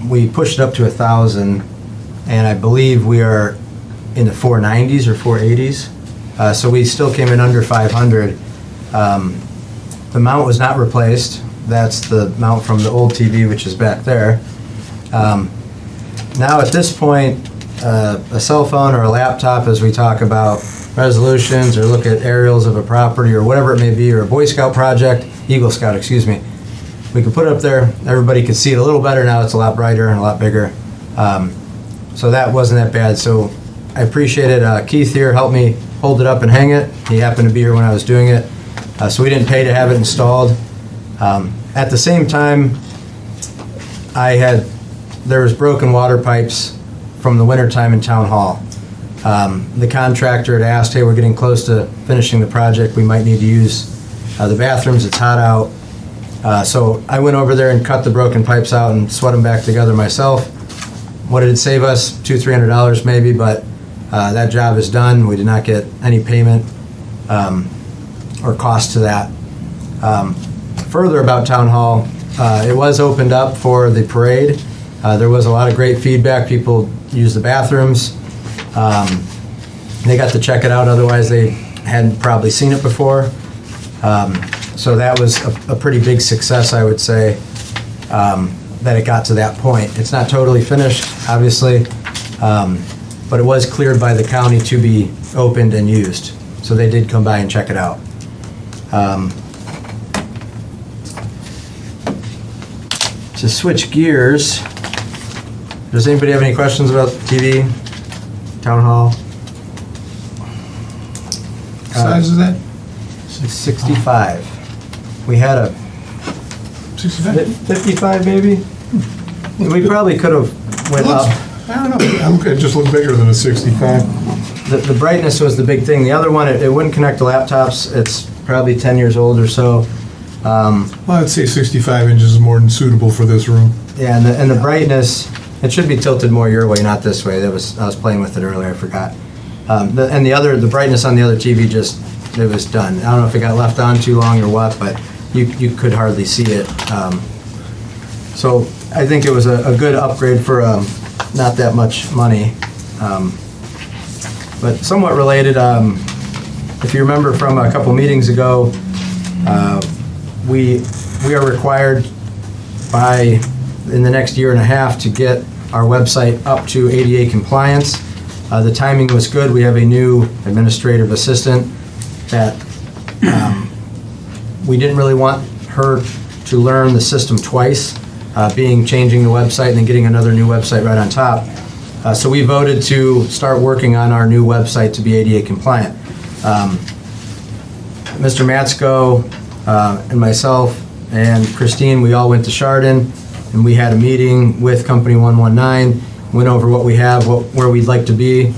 We pushed it up to 1,000, and I believe we are in the 490s or 480s. So we still came in under 500. The mount was not replaced. That's the mount from the old TV, which is back there. Now at this point, a cell phone or a laptop, as we talk about resolutions or look at aerials of a property or whatever it may be, or a Boy Scout project, Eagle Scout, excuse me, we could put it up there. Everybody could see it a little better now. It's a lot brighter and a lot bigger. So that wasn't that bad. So I appreciate it. Keith here helped me hold it up and hang it. He happened to be here when I was doing it. So we didn't pay to have it installed. At the same time, there was broken water pipes from the wintertime in Town Hall. The contractor had asked, hey, we're getting close to finishing the project. We might need to use the bathrooms. It's hot out. So I went over there and cut the broken pipes out and sweat them back together myself. What did it save us? $200-300 maybe, but that job is done. We did not get any payment or cost to that. Further about Town Hall, it was opened up for the parade. There was a lot of great feedback. People used the bathrooms. They got to check it out, otherwise they hadn't probably seen it before. So that was a pretty big success, I would say, that it got to that point. It's not totally finished, obviously, but it was cleared by the county to be opened and used. So they did come by and check it out. To switch gears, does anybody have any questions about TV, Town Hall? Size is that? 65. We had a 65? 55 maybe? We probably could have went up. I don't know. It just looked bigger than a 65. The brightness was the big thing. The other one, it wouldn't connect to laptops. It's probably 10 years old or so. Well, I'd say 65 inches is more than suitable for this room. Yeah, and the brightness, it should be tilted more your way, not this way. I was playing with it earlier, I forgot. The brightness on the other TV it was done. I don't know if it got left on too long or what, but you could hardly see it. So I think it was a good upgrade for not that much money. But somewhat related, if you remember from a couple meetings ago, we are required in the next year and a half to get our website up to ADA compliance. The timing was good. We have a new administrative assistant that we didn't really want her to learn the system twice, changing the website and then getting another new website right on top. So we voted to start working on our new website to be ADA compliant. Mr. Matsko and myself and Christine, we all went to Chardon, and we had a meeting with Company 119, went over what we have, where we'd like to be.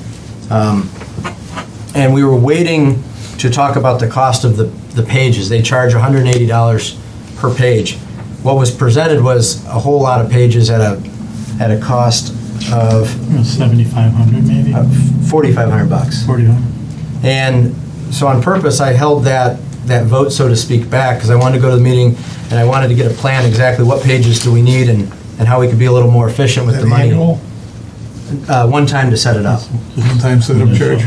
And we were waiting to talk about the cost of the pages. They charge $180 per page. What was presented was a whole lot of pages at a cost of 7,500 maybe? $4,500. 4,500. And so on purpose, I held that vote, so to speak, back, because I wanted to go to the meeting and I wanted to get a plan exactly what pages do we need and how we could be a little more efficient with the money. Annual? One time to set it up. Sometimes set up charge.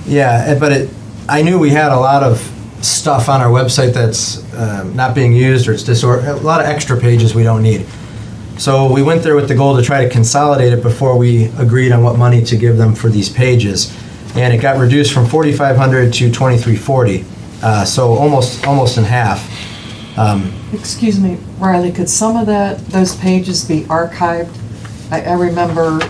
Yeah, but I knew we had a lot of stuff on our website that's not being used, or it's a lot of extra pages we don't need. So we went there with the goal to try to consolidate it before we agreed on what money to give them for these pages. And it got reduced from $4,500 to $2,340, so almost in half. Excuse me, Riley, could some of those pages be archived? I remember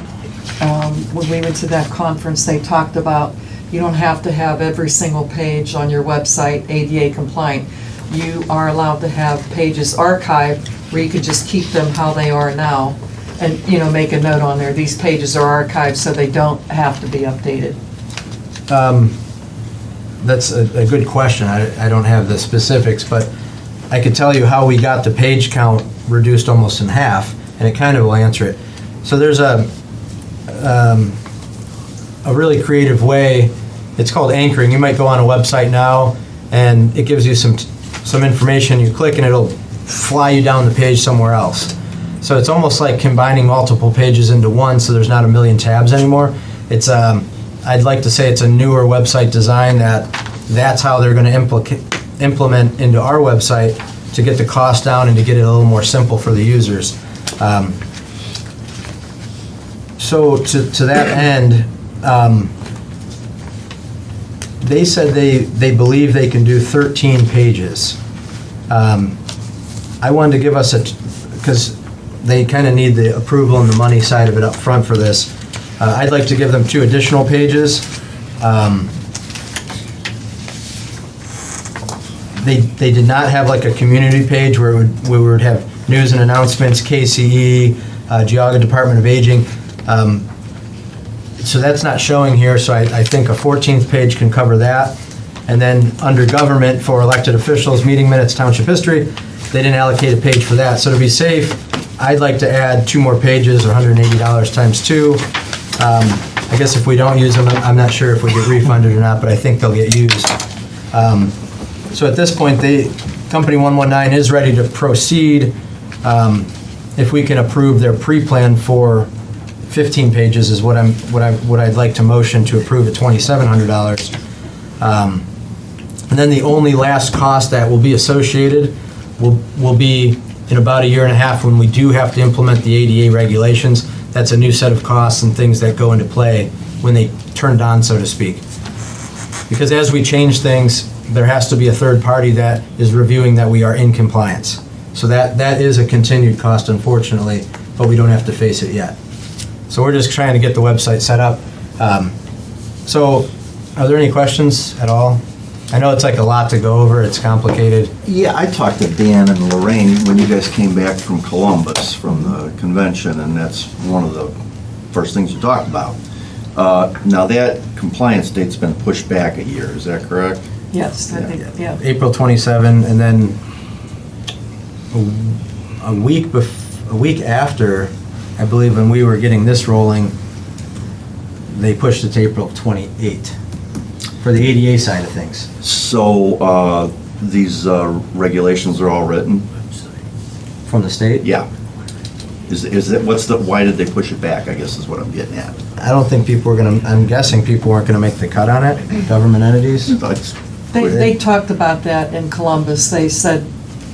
when we went to that conference, they talked about you don't have to have every single page on your website ADA compliant. You are allowed to have pages archived where you could just keep them how they are now and, make a note on there. These pages are archived so they don't have to be updated. That's a good question. I don't have the specifics, but I could tell you how we got the page count reduced almost in half, and it kind of will answer it. So there's a really creative way. It's called anchoring. You might go on a website now, and it gives you some information. You click, and it'll fly you down the page somewhere else. So it's almost like combining multiple pages into one, so there's not a million tabs anymore. It's I'd like to say it's a newer website design that's how they're going to implement into our website to get the cost down and to get it a little more simple for the users. So to that end, they said they believe they can do 13 pages. I wanted to give us because they kind of need the approval and the money side of it up front for this. I'd like to give them 2 additional pages. They did not have like a community page where we would have news and announcements, KCE, Geauga Department of Aging. So that's not showing here, so I think a 14th page can cover that. And then under government for elected officials, meeting minutes, township history, they didn't allocate a page for that. So to be safe, I'd like to add 2 more pages, or $180 times 2. I guess if we don't use them, I'm not sure if we get refunded or not, but I think they'll get used. So at this point, Company 119 is ready to proceed if we can approve their pre-plan for 15 pages is what I'd like to motion to approve at $2,700. And then the only last cost that will be associated will be in about a year and a half when we do have to implement the ADA regulations. That's a new set of costs and things that go into play when they turned on, so to speak. Because as we change things, there has to be a third party that is reviewing that we are in compliance. So that is a continued cost, unfortunately, but we don't have to face it yet. So we're just trying to get the website set up. So are there any questions at all? I know it's like a lot to go over, it's complicated. Yeah, I talked to Dan and Lorraine when you guys came back from Columbus, from the convention, and that's one of the first things you talked about. Now that compliance date's been pushed back a year, is that correct? Yes, I think, yeah. April 27, and then a week after, I believe when we were getting this rolling, they pushed it to April 28 for the ADA side of things. So these regulations are all written? From the state? Yeah. Is it, why did they push it back, I guess is what I'm getting at. I don't think people were gonna, I'm guessing people weren't gonna make the cut on it, government entities. That's- They talked about that in Columbus. They said,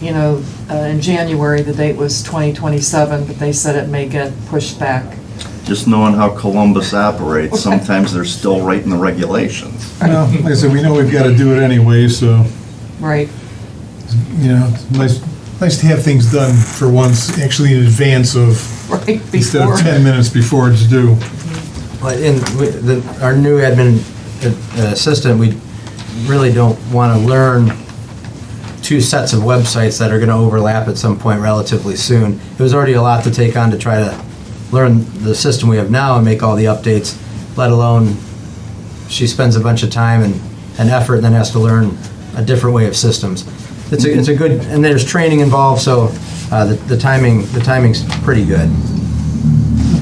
you know, in January, the date was 2027, but they said it may get pushed back. Just knowing how Columbus operates, sometimes they're still writing the regulations. Well, like I said, we know we've got to do it anyway, so, Right. you know, it's nice to have things done for once, actually in advance of, Right, instead before. of 10 minutes before it's due. But our new admin assistant, we really don't want to learn two sets of websites that are going to overlap at some point relatively soon. It was already a lot to take on to try to learn the system we have now and make all the updates, let alone she spends a bunch of time and effort and then has to learn a different way of systems. It's a good, and there's training involved, so the timing's pretty good.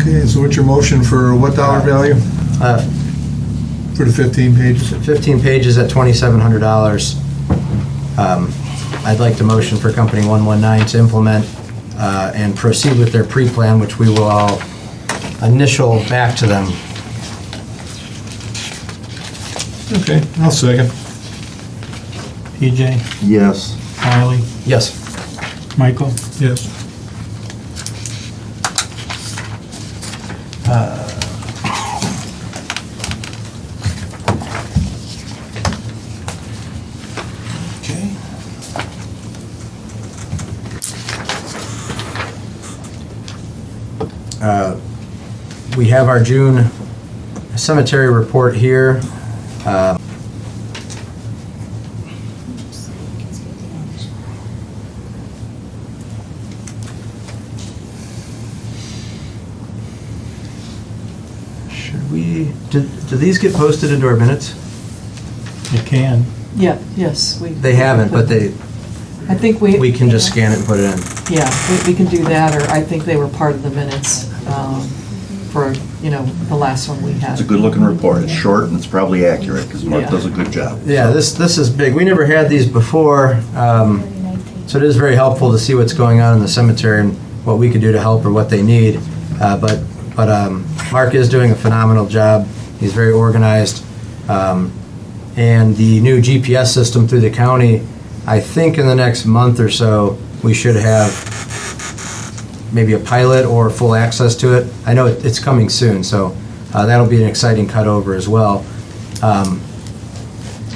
Okay, so what's your motion for what dollar value for the 15 pages? 15 pages at $2,700. I'd like to motion for Company 119 to implement and proceed with their pre-plan, which we will all initial back to them. Okay, I'll second. PJ, Yes. Riley, Yes. Michael? Yes. Okay. We have our June cemetery report here. Should we, do these get posted into our minutes? It can. Yeah, yes. They haven't, but I think we can just scan it and put it in. Yeah, we can do that, or I think they were part of the minutes for, you know, the last one we had. It's a good-looking report. It's short and it's probably accurate, because Mark Yeah. does a good job. Yeah, this is big. We never had these before, so it is very helpful to see what's going on in the cemetery and what we could do to help or what they need. But Mark is doing a phenomenal job. He's very organized. And the new GPS system through the county, I think in the next month or so, we should have maybe a pilot or full access to it. I know it's coming soon, so that'll be an exciting cutover as well.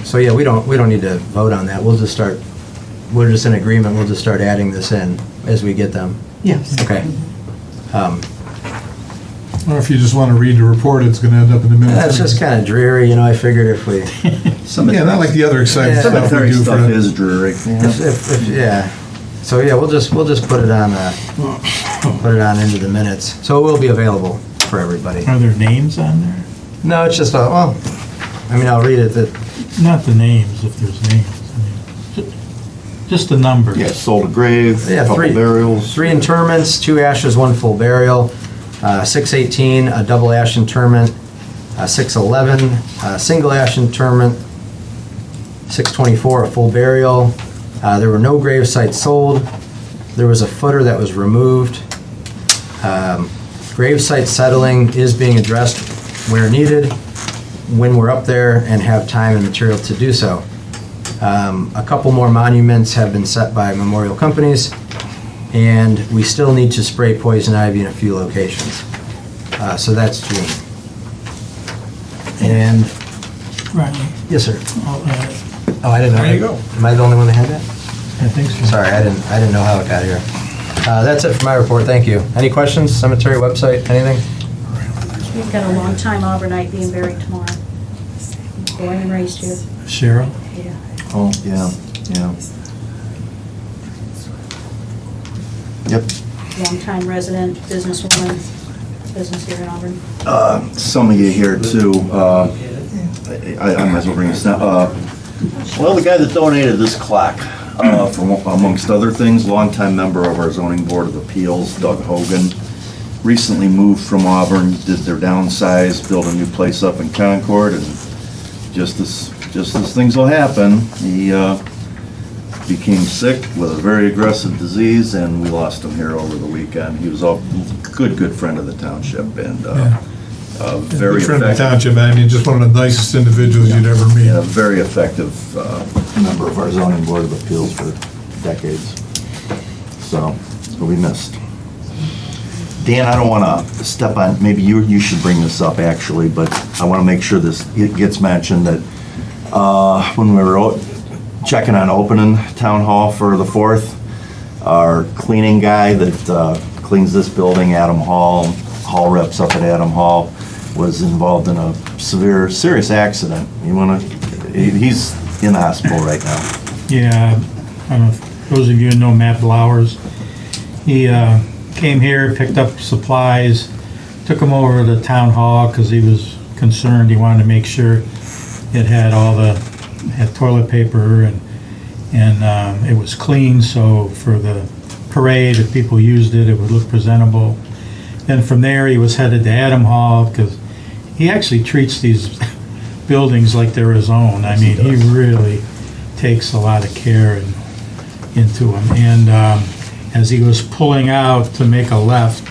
So yeah, we don't need to vote on that. We're just in agreement. We'll just start adding this in as we get them. Yes. Okay. Or if you just want to read the report, it's going to end up in the minutes. That's just kind of dreary, you know. I figured if we, Yeah, not like the other exciting Yeah. stuff we Cemetery do for stuff the... is dreary. if yeah. So yeah, we'll just put it on into the minutes. So it will be available for everybody. Are there names on there? No, it's just well, I mean, I'll read it. That Not the names, if there's names. I mean, just the numbers. Yeah, sold a grave, a Yeah, couple burials. 3 interments, 2 ashes, 1 full burial. 618, a double ash interment. 611, a single ash interment. 624, a full burial. There were no grave sites sold. There was a footer that was removed. Grave site settling is being addressed where needed, when we're up there and have time and material to do so. A couple more monuments have been set by memorial companies, and we still need to spray poison ivy in a few locations. So that's June. And, Riley, yes, sir. I'll add it. Oh, I didn't know. There you go. Am I the only one that had that? I think so. Sorry, I didn't know how it got here. That's it for my report, thank you. Any questions, cemetery, website, anything? We've got a long-time Auburnite being buried tomorrow. Born and raised here. Cheryl? Yeah. Oh, yeah, yeah. Yep. Longtime resident, businesswoman, business here in Auburn. Some of you here too, I might as well bring this now. Well, the guy that donated this clock, from amongst other things, longtime member of our zoning board of appeals, Doug Hogan, recently moved from Auburn, did their downsize, built a new place up in Concord, and just as things will happen, he became sick with a very aggressive disease, and we lost him here over the weekend. He was a good friend of the township, and very Good friend of the effective. township, I mean, just one of the nicest individuals you'd ever meet. And a very effective member of our zoning board of appeals for decades. So, he'll be missed. Dan, I don't want to step on, maybe you should bring this up actually, but I want to make sure it gets mentioned that when we were checking on opening town hall for the 4th, our cleaning guy that cleans this building, Adam Hall reps up at Adam Hall, was involved in a serious accident. He's in the hospital right now. Yeah, I don't know if those of you who know Matt Blowers, he came here, picked up supplies, took them over to the town hall because he was concerned. He wanted to make sure it had had toilet paper and it was clean, so for the parade, if people used it, it would look presentable. Then from there, he was headed to Adam Hall because he actually treats these buildings like they're his own. I mean, he really takes a lot of care into them. And as he was pulling out to make a left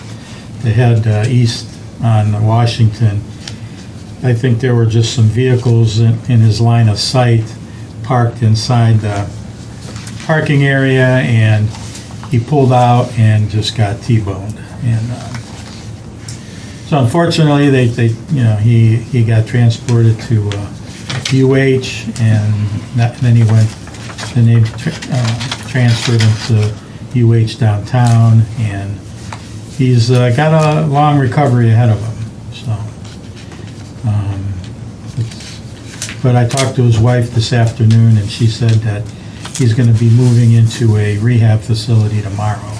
to head east on Washington, I think there were just some vehicles in his line of sight parked inside the parking area, and he pulled out and just got T-boned. And so unfortunately, he got transported to UH, and then they transferred him to UH downtown, and he's got a long recovery ahead of him. But I talked to his wife this afternoon, and she said that he's going to be moving into a rehab facility tomorrow,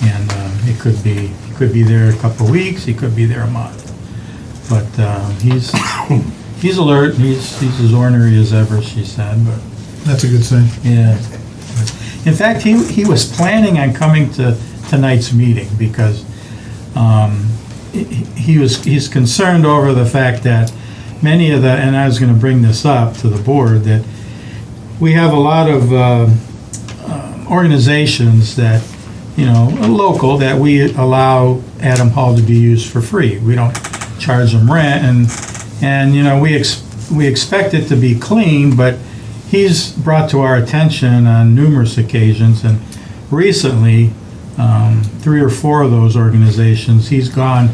and he could be there a couple of weeks, he could be there a month. But he's alert, he's as ornery as ever, she said. But That's a good sign. yeah. In fact, he was planning on coming to tonight's meeting because he's concerned over the fact that many of and I was going to bring this up to the board, that we have a lot of organizations that, local, that we allow Adam Hall to be used for free. We don't charge them rent, and we expect it to be clean, but he's brought to our attention on numerous occasions, and recently, 3 or 4 of those organizations, he's gone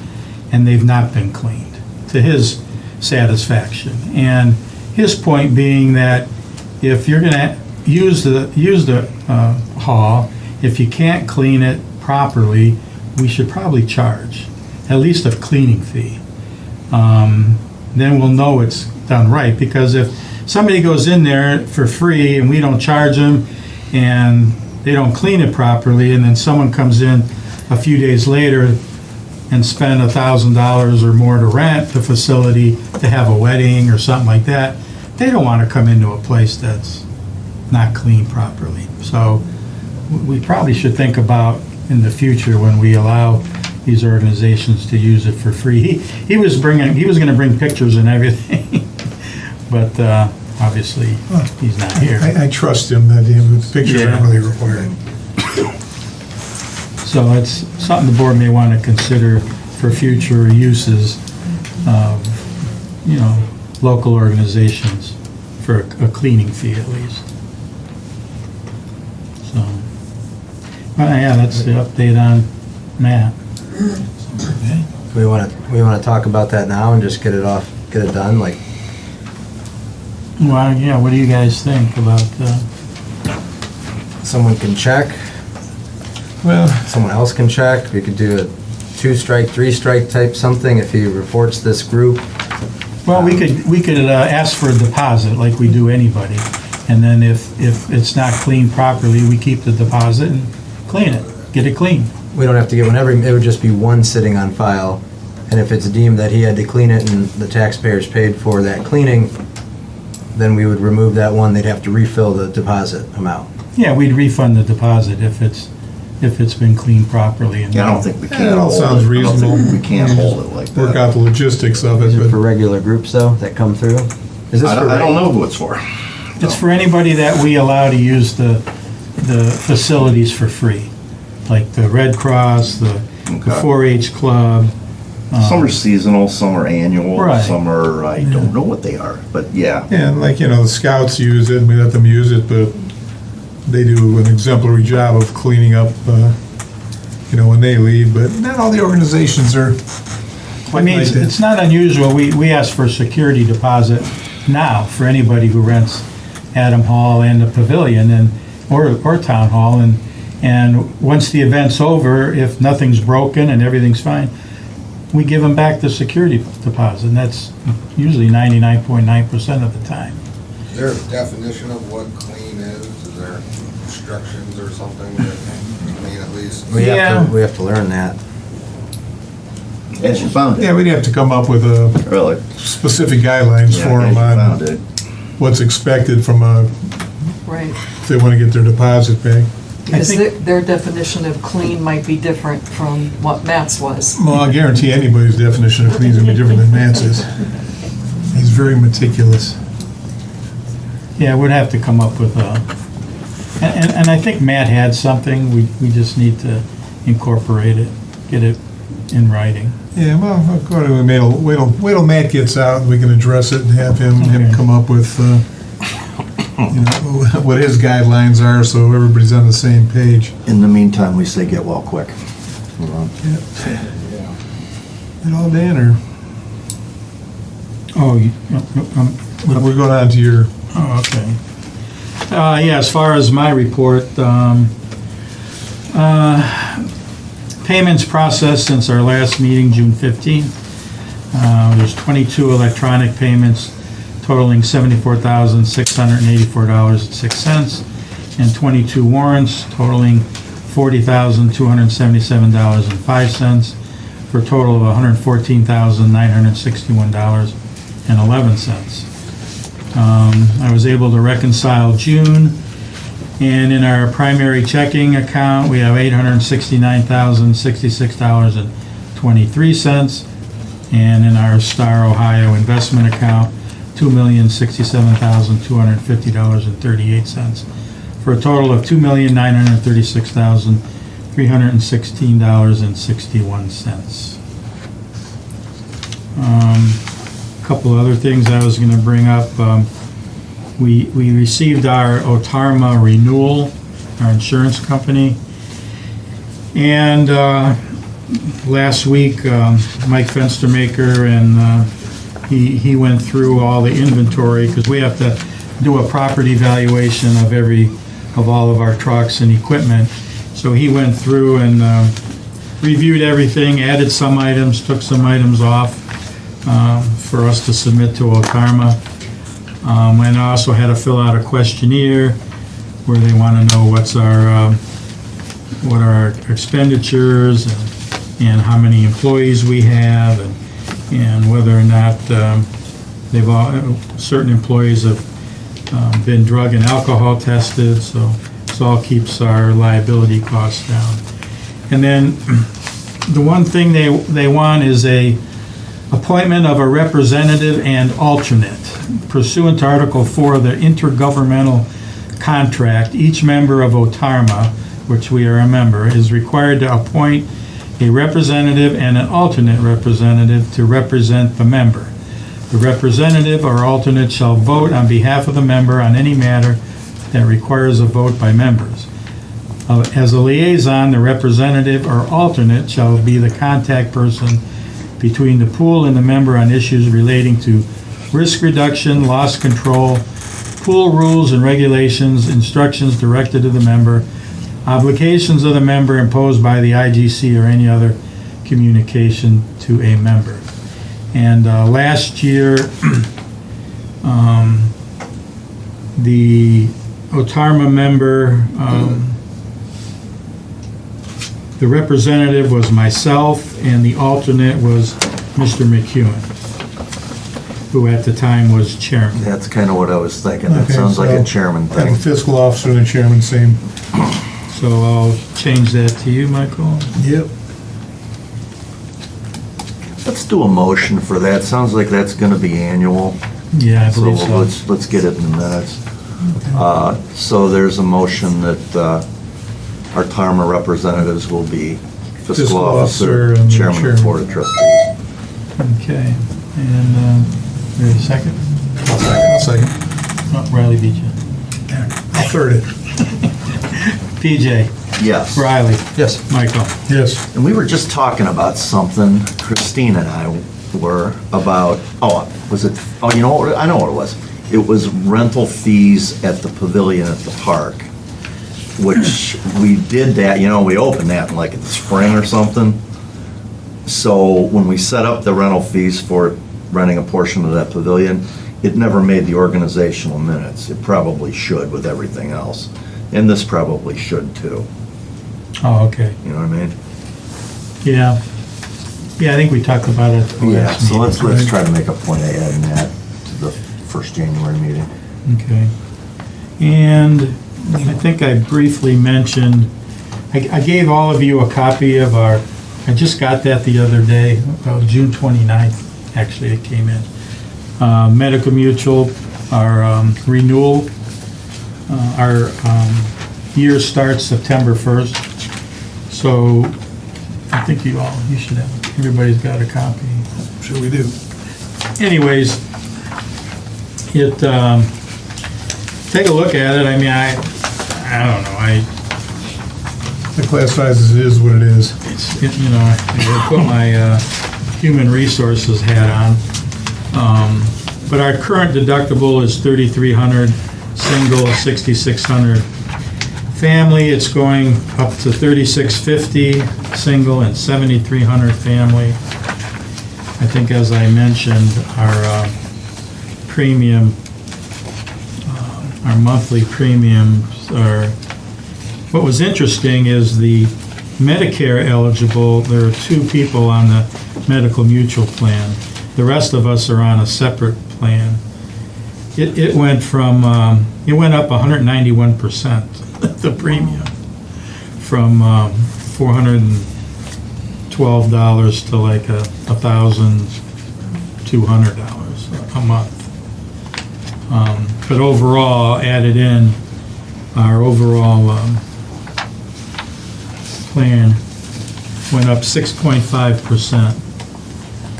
and they've not been cleaned to his satisfaction. And his point being that if you're going to use the hall, if you can't clean it properly, we should probably charge at least a cleaning fee. Then we'll know it's done right, because if somebody goes in there for free and we don't charge them and they don't clean it properly, and then someone comes in a few days later and spend $1,000 or more to rent the facility to have a wedding or something like that, they don't want to come into a place that's not cleaned properly. So we probably should think about in the future, when we allow these organizations to use it for free. He was going to bring pictures and everything, but obviously he's not here. I trust him that the pictures aren't really required. So it's something the board may want to consider for future uses of, local organizations for a cleaning fee at least. So, yeah, that's the update on Matt. We want to talk about that now and just get it done, like. Well, yeah, what do you guys think about, Someone can check, Well, someone else can check. We could do a 2-strike, 3-strike type something if he reports this group. well, we could ask for a deposit like we do anybody. And then if it's not cleaned properly, we keep the deposit and clean it, get it clean. We don't have to get one it would just be one sitting on file. And if it's deemed that he had to clean it and the taxpayers paid for that cleaning, then we would remove that one. They'd have to refill the deposit amount. Yeah, we'd refund the deposit if it's been cleaned properly. And I don't think we can. that all sounds reasonable. We can't hold it like that. Work out the logistics of Is it, it for but regular groups though that come through? Is this I for don't know who it's for. It's for anybody that we allow to use the facilities for free, like the Red Cross, the Okay. 4-H club. Some are seasonal, some are annual, Right. some are, I don't know what they are, but yeah. And like, the scouts use it, we let them use it, but they do an exemplary job of cleaning up, when they leave, but not all the organizations are I quite mean, like that. it's not unusual, we ask for a security deposit now for anybody who rents Adam Hall and the Pavilion or Town Hall, and once the event's over, if nothing's broken and everything's fine, we give them back the security deposit, and that's usually 99.9% of the time. Is there a definition of what clean is? Is there instructions or something that clean at least? We have Yeah. to, we have to learn that. As you found it. Yeah, we'd have to come up with Really? specific guidelines Yeah, for as them you on found it. what's expected from Right. if they want to get their deposit back. Because think- their definition of clean might be different from what Matt's was. Well, I guarantee anybody's definition of clean is going to be different than Matt's. He's very meticulous. Yeah, we'd have to come up with a, and I think Matt had something, we just need to incorporate it, get it in writing. Yeah, well, accordingly, wait till Matt gets out, and we can address it and have him Okay. come up with, what his guidelines are, so everybody's on the same page. In the meantime, we say get well quick. And all Dan, or Oh, we're going on to your, oh, okay. Yeah, as far as my report, payments processed since our last meeting, June 15th. There's 22 electronic payments totaling $74,684.06, and 22 warrants totaling $40,277.05, for a total of $114,961.11. I was able to reconcile June, and in our primary checking account, we have $869,066.23, and in our Star Ohio investment account, $2,067,250.38, for a total of $2,936,316.61. Couple other things I was going to bring up. We received our Otarma renewal, our insurance company, and last week Mike Fenstermaker and he went through all the inventory, because we have to do a property valuation of all of our trucks and equipment. So he went through and reviewed everything, added some items, took some items off for us to submit to Otarma. And I also had to fill out a questionnaire where they want to know what are our expenditures and how many employees we have, and whether or not certain employees have been drug and alcohol tested, so this all keeps our liability costs down. And then the one thing they want is a appointment of a representative and alternate. Pursuant to Article 4 of the intergovernmental contract, each member of Otarma, which we are a member, is required to appoint a representative and an alternate representative to represent the member. The representative or alternate shall vote on behalf of the member on any matter that requires a vote by members. As a liaison, the representative or alternate shall be the contact person between the pool and the member on issues relating to risk reduction, loss control, pool rules and regulations, instructions directed to the member, obligations of the member imposed by the IGC, or any other communication to a member. And last year, the Otarma member, the representative was myself, and the alternate was Mr. McEwen, who at the time was chairman. That's kind of what I was thinking. That Okay, sounds like so a chairman have a thing. fiscal officer and a chairman, same. So I'll change that to you, Michael. Yep. Let's do a motion for that. Sounds like that's gonna be annual. Yeah, I So believe so. let's get it in the minutes. So there's a motion that our Karma representatives will be fiscal officer, and chairman of the board of trustees. Okay, and, there's a second? I'll second. Oh, Riley beat you. I'll third it. PJ, Yes. Riley, Yes. Michael. Yes. And we were just talking about something, Christine and I were about, was it, you know what, I know what it was. It was rental fees at the pavilion at the park, which we did that, we opened that in like in the spring or something. So when we set up the rental fees for renting a portion of that pavilion, it never made the organizational minutes. It probably should with everything else. And this probably should too. Oh, okay. You know what I mean? Yeah. Yeah, I think we talked about it. at the Yeah, last so let's meeting. try to make a point of adding that to the first January meeting. Okay. And I think I briefly mentioned, I gave all of you a copy of our, I just got that the other day, June 29th, actually, it came in. Medical Mutual, our renewal, our year starts September 1st. So I think you should have, everybody's got a copy. Sure we do. Anyways, take a look at it. I mean, I don't know, The class size is what it is. I put my human resources hat on. But our current deductible is $3,300, single, $6,600. Family, it's going up to $3,650, single, and $7,300 family. I think, as I mentioned, our premium, our monthly premiums are, what was interesting is the Medicare eligible, there are 2 people on the medical mutual plan. The rest of us are on a separate plan. It went from, it went up 191%, the premium, from $412 to like $1,200 a month. But overall, added in, our overall plan went up 6.5%.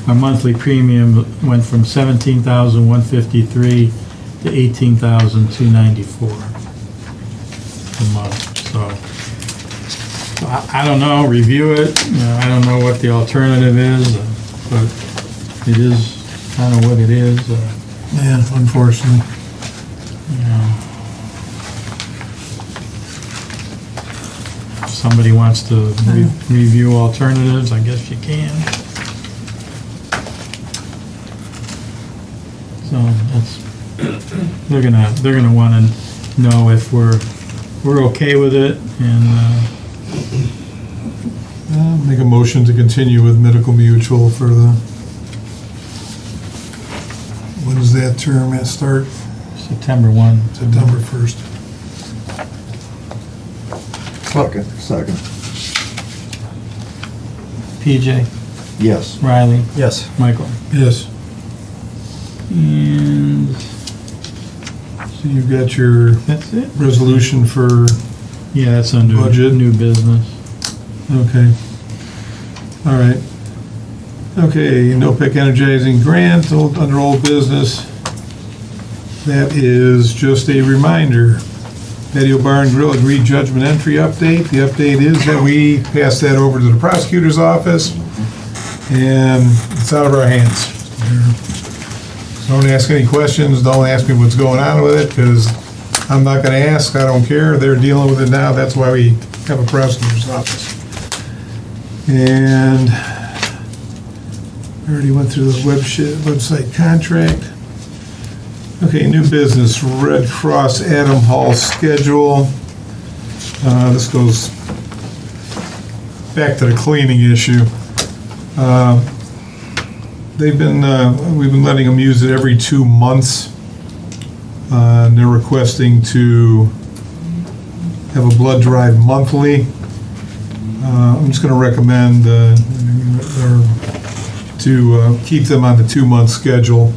Our monthly premium went from $17,153 to $18,294 a month. So I don't know, review it. I don't know what the alternative is, but it is kind of what it is. Yeah, unfortunately. If somebody wants to review alternatives, I guess you can. So they're gonna want to know if we're okay with it, and Make a motion to continue with Medical Mutual for the, when does that term start? September 1. September 1st. Second. PJ, Yes. Riley, Yes. Michael. Yes. And So you've got your that's it. resolution for, Yeah, that's under Budget. new business. okay. All right. Okay, NOPEC energizing grant, under old business. That is just a reminder. Patio Bar and Grill agreed judgment entry update. The update is that we passed that over to the prosecutor's office, and it's out of our hands. Don't ask any questions, don't ask me what's going on with it, because I'm not gonna ask, I don't care, they're dealing with it now, that's why we have a prosecutor's office. And I already went through the website contract. Okay, new business, Red Cross Adam Hall schedule. This goes back to the cleaning issue. We've been letting them use it every 2 months. And they're requesting to have a blood drive monthly. I'm just gonna recommend to keep them on the 2-month schedule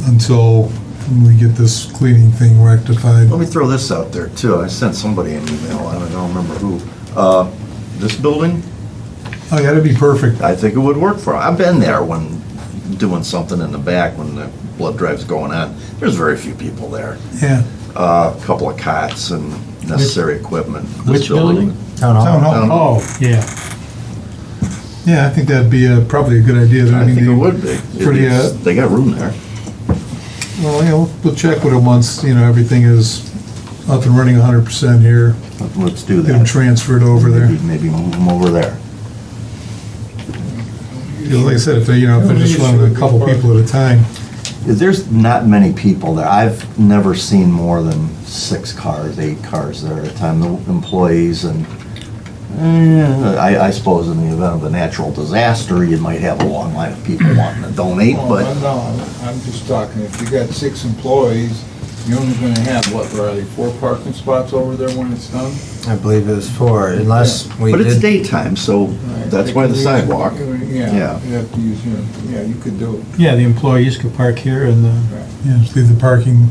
until when we get this cleaning thing rectified. Let me throw this out there too. I sent somebody an email, I don't remember who. This building, Oh, yeah, that'd be perfect. I think it would work for, I've been there when doing something in the back when the blood drive's going on. There's very few people there. Yeah. A couple of cots and necessary equipment. This Which building? Town hall. Town hall. Oh, yeah. Yeah, I think that'd be probably a good idea. I think it mean, would be. Pretty, They got room there. well, yeah, we'll check with them once, everything is up and running 100% here. Let's do Get them that. transferred over there. Maybe move them over there. Like I said, if they, if they're just running a couple people at a time. There's not many people there. I've never seen more than 6 cars, 8 cars there at a time, the employees, and I suppose in the event of a natural disaster, you might have a long line of people wanting to donate, but No, I'm just talking, if you got 6 employees, you're only gonna have, what, Riley, 4 parking spots over there when it's done? I believe it was 4, unless we it's did. daytime, so that's why the sidewalk. Yeah, Yeah. you have to use, yeah, you could do it. Yeah, the employees could park here and Yeah, just leave the parking.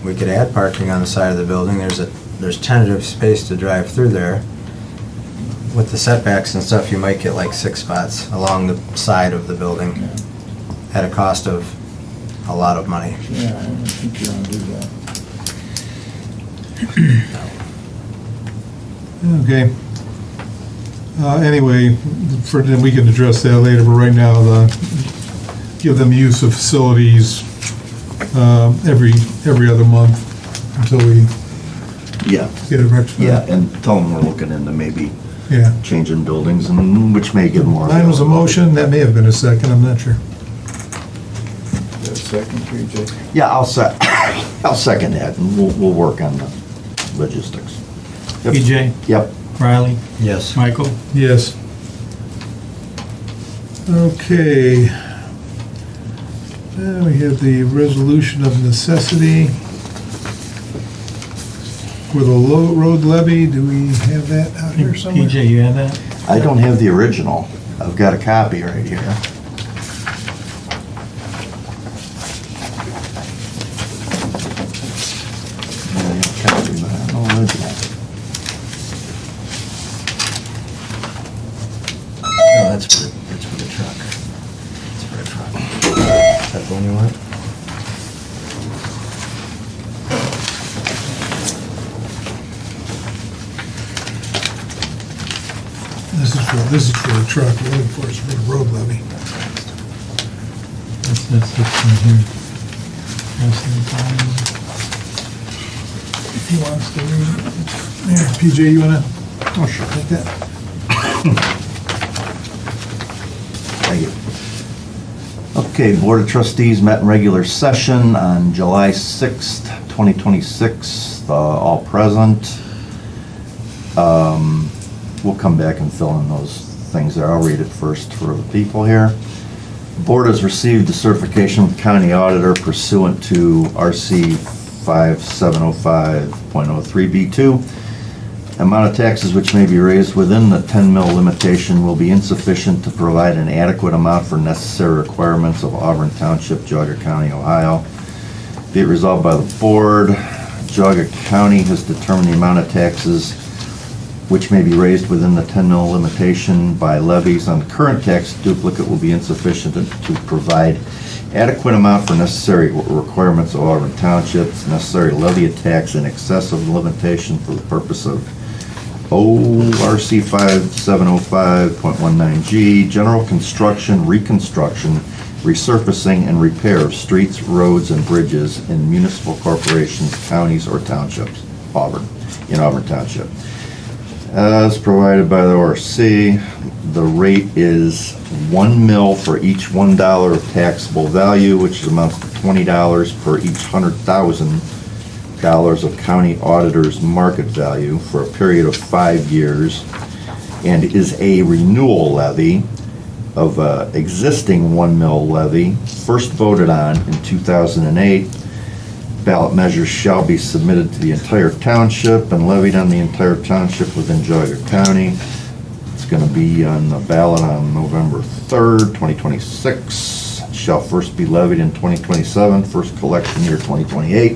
We could add parking on the side of the building. There's tentative space to drive through there. With the setbacks and stuff, you might get like 6 spots along the side of the building at a cost of a lot of money. Yeah, I don't think you're gonna do that. Okay. Anyway, we can address that later, but right now, give them use of facilities every other month until we Yeah, get it rectified. yeah, and tell them we're looking into maybe Yeah. changing buildings, and which may give more. Mine was a motion, that may have been a second, I'm not sure. That second, PJ. Yeah, I'll second that, and we'll work on the logistics. Yep. PJ, Yep. Riley, Yes. Michael. Yes. Okay. We have the resolution of necessity for the road levy. Do we have that out here somewhere? PJ, you have that? I don't have the original. I've got a copy right here. Yeah, I have a copy, but I don't know original. No, that's for the truck. That's for the truck. Is that the one you want? This is for the truck, we're looking for is for the road levy. That's this one here. That's the bottom. If he wants to read it. Here, PJ, you wanna? Oh, sure, take that. Thank you. Okay, Board of Trustees met in regular session on July 6th, 2026, all present. We'll come back and fill in those things there. I'll read it first for the people here. The Board has received the certification from the county auditor pursuant to RC 5705.03B2. Amount of taxes which may be raised within the 10 mil limitation will be insufficient to provide an adequate amount for necessary requirements of Auburn Township, Geauga County, Ohio. Be it resolved by the Board, Geauga County has determined the amount of taxes which may be raised within the 10 mil limitation by levies on the current tax duplicate will be insufficient to provide adequate amount for necessary requirements of Auburn Township. It's necessary to levy a tax in excess of the limitation for the purpose of ORC 5705.19G, general construction, reconstruction, resurfacing, and repair of streets, roads, and bridges in municipal corporations, counties, or townships, in Auburn Township. As provided by the ORC, the rate is 1 mil for each $1 of taxable value, which amounts to $20 per each $100,000 of county auditor's market value for a period of 5 years, and is a renewal levy of existing 1 mil levy, first voted on in 2008. Ballot measures shall be submitted to the entire township and levied on the entire township within Geauga County. It's going to be on the ballot on November 3rd, 2026. shall first be levied in 2027, first collection year 2028.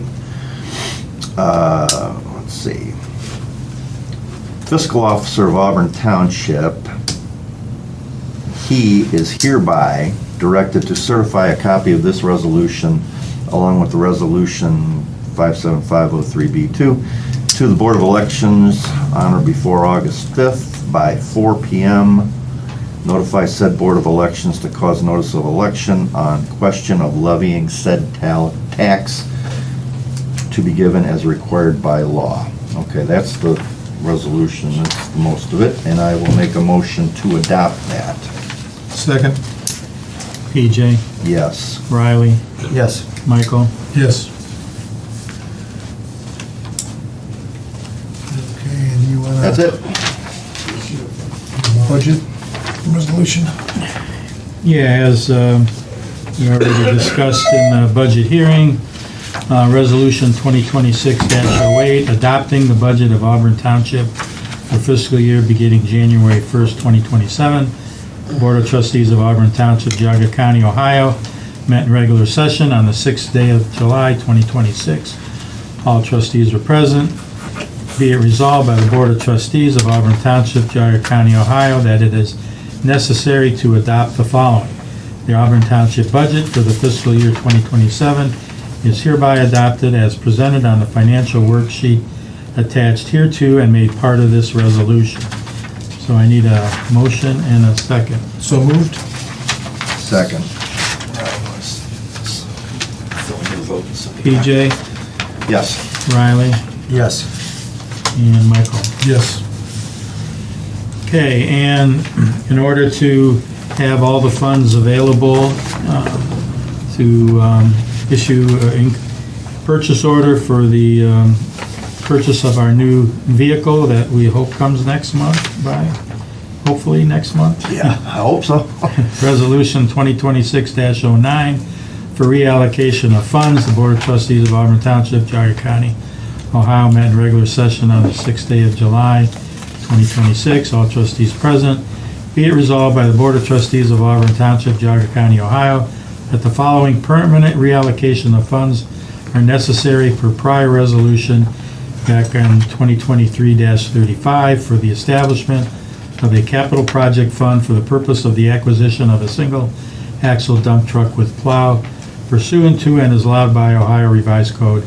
Let's see. Fiscal Officer of Auburn Township, he is hereby directed to certify a copy of this resolution along with the resolution 57503B2 to the Board of Elections on or before August 5th by 4 p.m. Notify said Board of Elections to cause notice of election on question of levying said tax to be given as required by law. Okay, that's the resolution, that's most of it, and I will make a motion to adopt that. Second? PJ, Yes. Riley, Yes. Michael. Yes. Okay, and you wanna? That's it. Budget resolution? Yeah, as we already discussed in the budget hearing, Resolution 2026-08, adopting the budget of Auburn Township for fiscal year beginning January 1st, 2027. The Board of Trustees of Auburn Township, Geauga County, Ohio, met in regular session on the 6th day of July, 2026. All trustees are present. Be it resolved by the Board of Trustees of Auburn Township, Geauga County, Ohio, that it is necessary to adopt the following. The Auburn Township budget for the fiscal year 2027 is hereby adopted as presented on the financial worksheet attached hereto and made part of this resolution. So I need a motion and a second. So moved? Second. PJ, Yes. Riley, Yes. and Michael. Yes. Okay, and in order to have all the funds available to issue a purchase order for the purchase of our new vehicle that we hope comes next month hopefully next month. Yeah, I hope so. Resolution 2026-09 for reallocation of funds. The Board of Trustees of Auburn Township, Geauga County, Ohio met in regular session on the 6th day of July, 2026. All trustees present. Be it resolved by the Board of Trustees of Auburn Township, Geauga County, Ohio, that the following permanent reallocation of funds are necessary per prior resolution back on 2023-35 for the establishment of a capital project fund for the purpose of the acquisition of a single axle dump truck with plow pursuant to and is allowed by Ohio Revised Code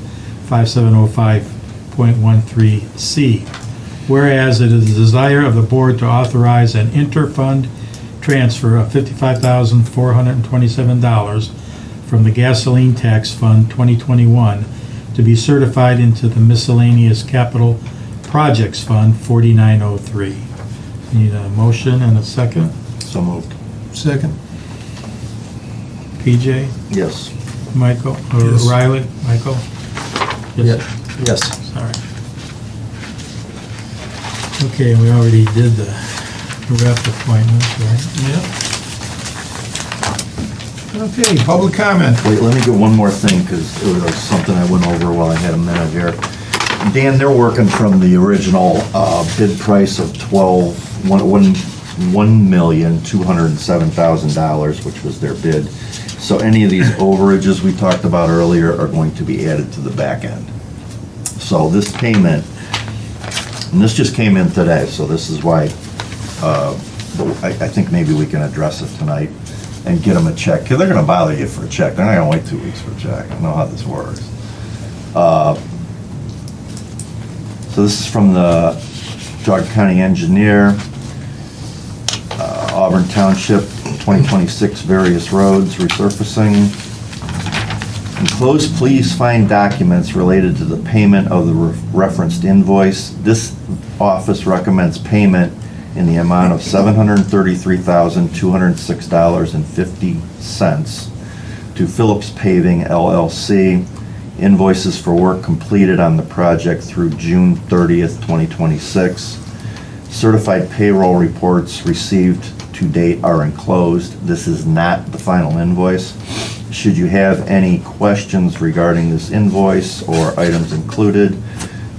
5705.13C. Whereas it is the desire of the board to authorize an inter-fund transfer of $55,427 from the Gasoline Tax Fund 2021 to be certified into the Miscellaneous Capital Projects Fund 4903. Need a motion and a second? So moved. Second? PJ, Yes. Michael, or Yes. Riley, Michael? Yes. Yes. Sorry. Okay, we already did the rep appointments, right? Yep. Okay, public comment. Wait, let me get one more thing, because it was something I went over while I had a minute here. Dan, they're working from the original bid price of $1,207,000, which was their bid. So any of these overages we talked about earlier are going to be added to the back end. So this payment, and this just came in today, so this is why I think maybe we can address it tonight and get them a check, because they're gonna bother you for a check. They're not gonna wait 2 weeks for a check. I know how this works. So this is from the Geauga County Engineer, Auburn Township, 2026 various roads resurfacing. Enclosed, please find documents related to the payment of the referenced invoice. This office recommends payment in the amount of $733,206.50 to Phillips Paving LLC. Invoices for work completed on the project through June 30th, 2026. Certified payroll reports received to date are enclosed. This is not the final invoice. Should you have any questions regarding this invoice or items included,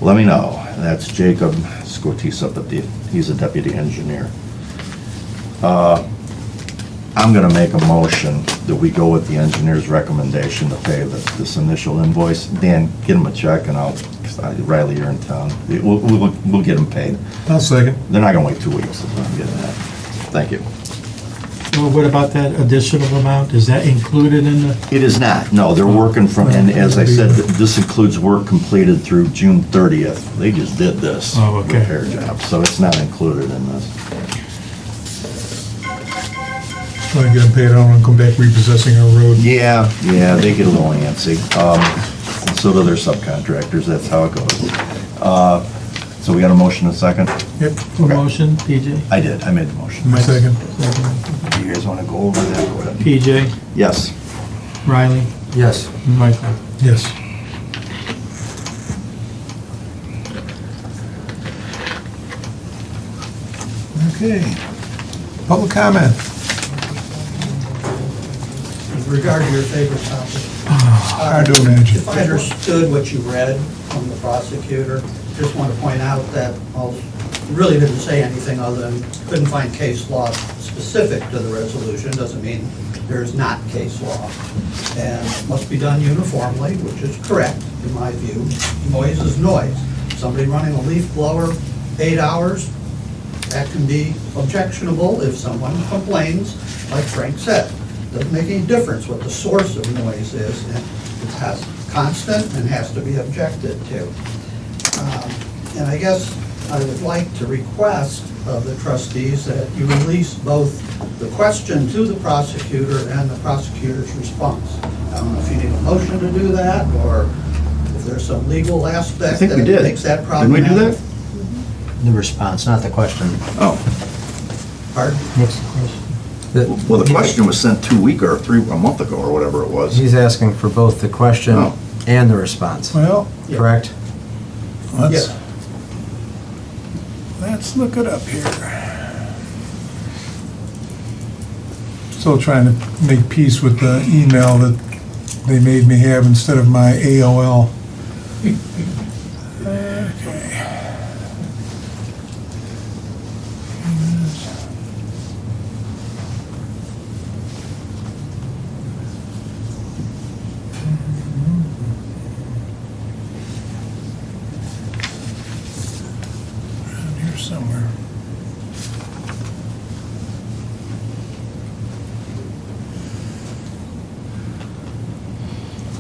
let me know. That's Jacob Scotisa, he's a deputy engineer. I'm gonna make a motion that we go with the engineer's recommendation to pay this initial invoice. Dan, get him a check and Riley, you're in town. We'll get them paid. I'll second. They're not gonna wait 2 weeks, is what I'm getting at. Thank you. Well, what about that additional amount? Is that included in the? It is not, no, they're working from, and as I said, this includes work completed through June 30th. They just did this Oh, okay. repair job, so it's not included in this. So I get them paid, I don't want to come back repossessing our road. Yeah, they get a little antsy. And so do their subcontractors, that's how it goes. So we got a motion and a second? Yep. Motion, PJ? I did, I made the motion. My second. Do you guys want to go over that? Go ahead. PJ, Yes. Riley, Yes. and Michael. Yes. Okay. Public comment. With regard to your favorite topic. Hard to imagine. If I understood what you read from the prosecutor, just want to point out that I really didn't say anything other than couldn't find case law specific to the resolution. Doesn't mean there's not case law. And must be done uniformly, which is correct in my view. Noise is noise. Somebody running a leaf blower 8 hours, that can be objectionable if someone complains, like Frank said. Doesn't make any difference what the source of noise is, and it has constant and has to be objected to. And I guess I would like to request of the trustees that you release both the question to the prosecutor and the prosecutor's response. I don't know if you need a motion to do that, or if there's some legal aspect I think we that did. makes that Didn't problematic. we do that? The response, not the question. Oh, Pardon? What's the question? well, the question was sent a month ago, or whatever it was. He's asking for both the question Oh. and the response, Well, Yeah. correct? let's, Yes. let's look it up here. Still trying to make peace with the email that they made me have instead of my AOL. Okay. Around here somewhere.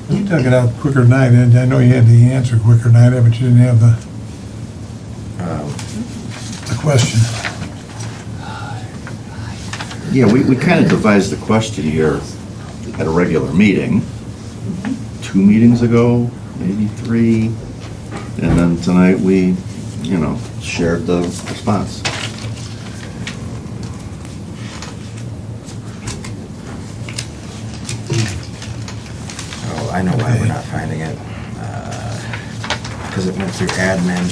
You took it out quicker than I did. I know you had the answer quicker than I did, but you didn't have the question. Yeah, we kind of devised the question here at a regular meeting, 2 meetings ago, maybe 3, and then tonight we, shared the response. Oh, I know why we're not finding it. Because it went through admin,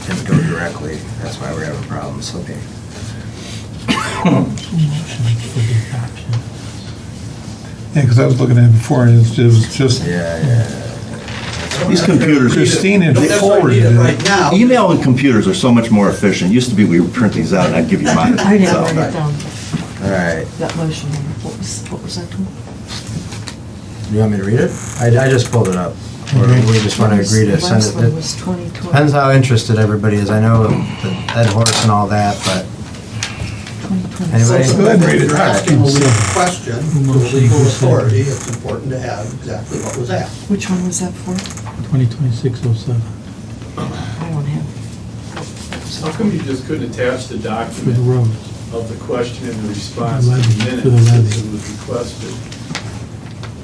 didn't go directly. That's why we're having problems. Okay. Yeah, because I was looking at it before, and it was just, Yeah. These computers, Christine had Don't necessarily forwarded need it it. right now. email and computers are so much more efficient. Used to be we would print these out and I'd give you mine. I didn't So- write it down, All right. that motion. What was that? You want me to read it? I just pulled it up. Or we just want to agree to send Last one it. was 2020. Depends how interested everybody is. I know the dead horse and all that, but 2020. Anybody? So Go ahead and if read it. you're asking a legal question to a legal authority, it's important to have exactly what was asked. Which one was that for? 2026-07 I don't have. How come you just couldn't attach the for the document roads. of the question and the response to levy, the for the minutes levy. as it was requested?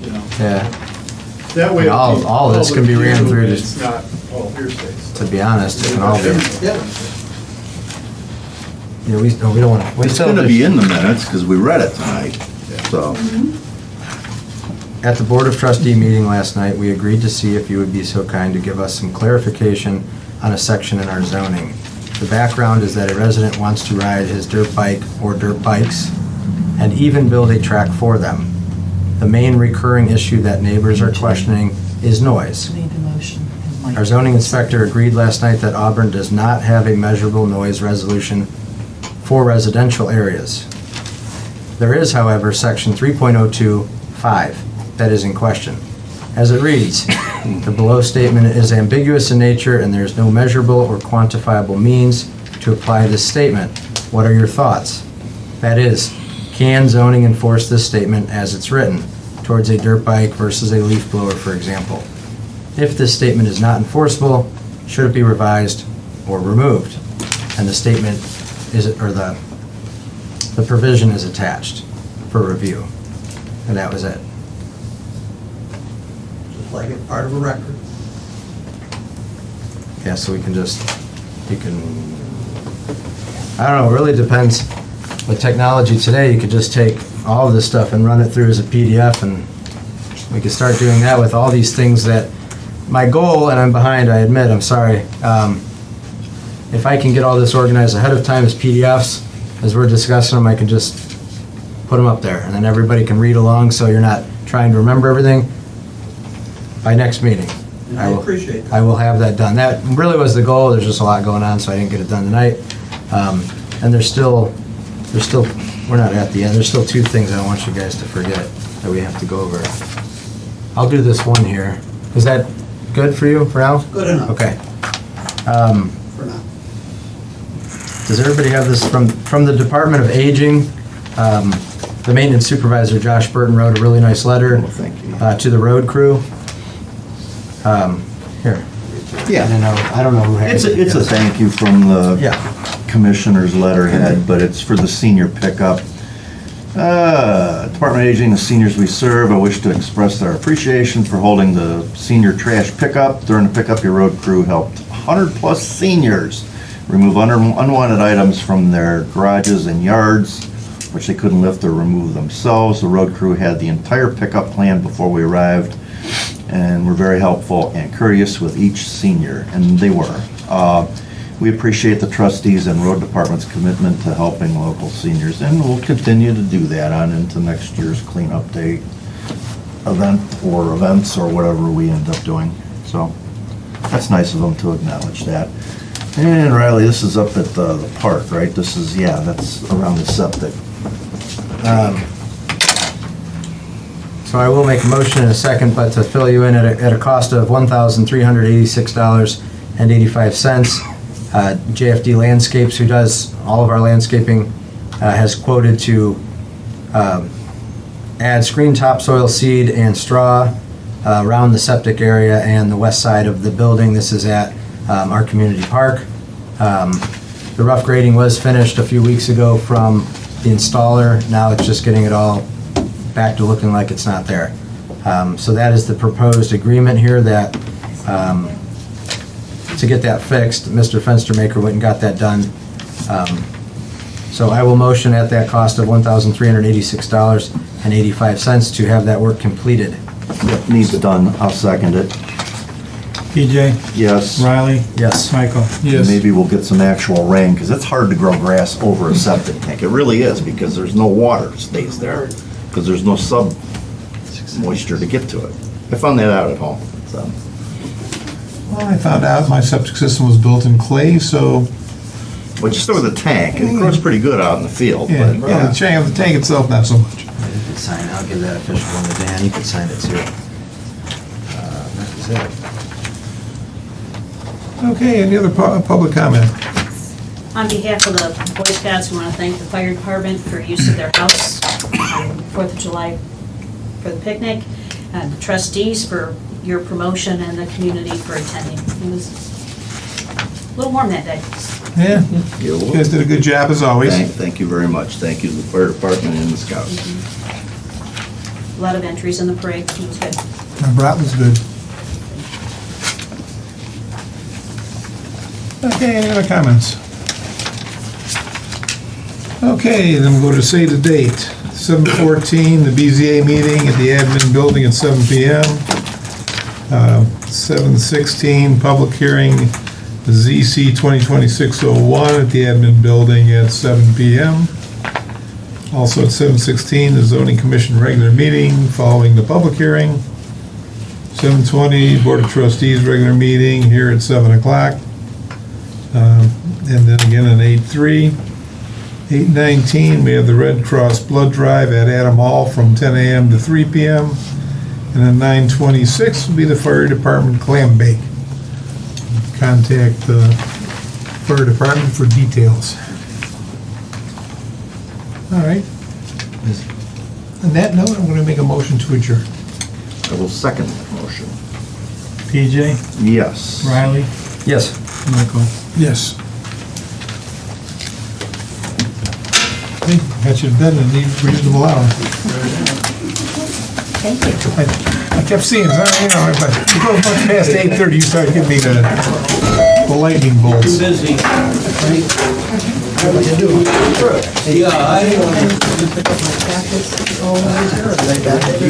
You know, yeah, that way. All this can be ran through It's just- not all hearsay. to be honest, it can all be. Yeah. Yeah, we don't want to. It's gonna be in the minutes because we read it tonight, so. At the Board of Trustee meeting last night, we agreed to see if you would be so kind to give us some clarification on a section in our zoning. The background is that a resident wants to ride his dirt bike or dirt bikes and even build a track for them. The main recurring issue that neighbors are questioning is noise. Need a motion. and Mike. Our zoning inspector agreed last night that Auburn does not have a measurable noise resolution for residential areas. There is, however, section 3.025 that is in question. As it reads, the below statement is ambiguous in nature and there is no measurable or quantifiable means to apply this statement. What are your thoughts? That is, can zoning enforce this statement as it's written towards a dirt bike versus a leaf blower, for example? If this statement is not enforceable, should it be revised or removed? And the statement is, or the provision is attached for review. And that was it. Just like it's part of a record. Yeah, so we can just, you can, I don't know, it really depends. With technology today, you could just take all of this stuff and run it through as a PDF, and we could start doing that with all these things that, my goal, and I'm behind, I admit, I'm sorry, if I can get all this organized ahead of time as PDFs, as we're discussing them, I can just put them up there, and then everybody can read along, so you're not trying to remember everything. By next meeting, And I appreciate that. I will have that done. That really was the goal. There's just a lot going on, so I didn't get it done tonight. And there's still, we're not at the end. There's still two things I don't want you guys to forget that we have to go over. I'll do this one here. Is that good for you for now? Good enough. Okay. For now. Does everybody have this from the Department of Aging? The maintenance supervisor, Josh Burton, wrote a really nice letter Thank you. to the road crew. Here. Yeah. I don't know who has it. It's a thank you from the Yeah. commissioner's letterhead, but it's for the senior pickup. Department of Aging, the seniors we serve, I wish to express our appreciation for holding the senior trash pickup. During the pickup, your road crew helped 100-plus seniors remove unwanted items from their garages and yards, which they couldn't lift or remove themselves. The road crew had the entire pickup planned before we arrived, and were very helpful and courteous with each senior, and they were. We appreciate the trustees and road department's commitment to helping local seniors, and we'll continue to do that on into next year's cleanup day event or events or whatever we end up doing. So that's nice of them to acknowledge that. And Riley, this is up at the park, right? This is, yeah, that's around the septic. So I will make a motion in a second, but to fill you in at a cost of $1,386.85. JFD Landscapes, who does all of our landscaping, has quoted to add screen topsoil, seed, and straw around the septic area and the west side of the building. This is at our community park. The rough grading was finished a few weeks ago from the installer. Now it's just getting it all back to looking like it's not there. So that is the proposed agreement here that to get that fixed. Mr. Fenstermaker went and got that done. So I will motion at that cost of $1,386.85 to have that work completed. Yep, needs it done. I'll second it. PJ? Yes. Riley? Yes. Michael? Yes. Maybe we'll get some actual rain, because it's hard to grow grass over a septic tank. It really is, because there's no water stays there, because there's no sub moisture to get to it. I found that out at home, so. Well, I found out my septic system was built in clay, so, Well, just over the tank, it grows pretty good out in the field, yeah, but, well, the tank itself, not so much. You could sign, I'll give that official one to Dan, you could sign it too. That is it. Okay, any other public comment? On behalf of the Boy Scouts, we want to thank the fire department for use of their house on 4th of July for the picnic, and the trustees for your promotion and the community for attending. It was a little warm that day. Yeah, you guys did a good job as always. Thank you very much. Thank you to the fire department and the scouts. A lot of entries in the parade. It was good. My brat was good. Okay, any other comments? Okay, then we'll go to say the date. 7/14, the BZA meeting at the admin building at 7 PM. 7/16, public hearing, ZC 2026-01 at the admin building at 7 PM. Also at 7/16, the zoning commission regular meeting following the public hearing. 7/20, board of trustees regular meeting here at 7 o'clock. And then again on 8/3. 8:19, we have the Red Cross Blood Drive at Adam Hall from 10 a.m. to 3 p.m. And then 9:26 will be the Fire Department Clam Bake. Contact the Fire Department for details. All right. On that note, I'm going to make a motion to adjourn. I will second that motion. PJ, Yes. Riley, Yes. Michael. Yes. Hey, got you to bed in a reasonable hour. Thank you. I kept seeing, but it goes much past 8:30, you start giving me the lightning bolts. Busy. And you pick up my packets, all over here, or are they back?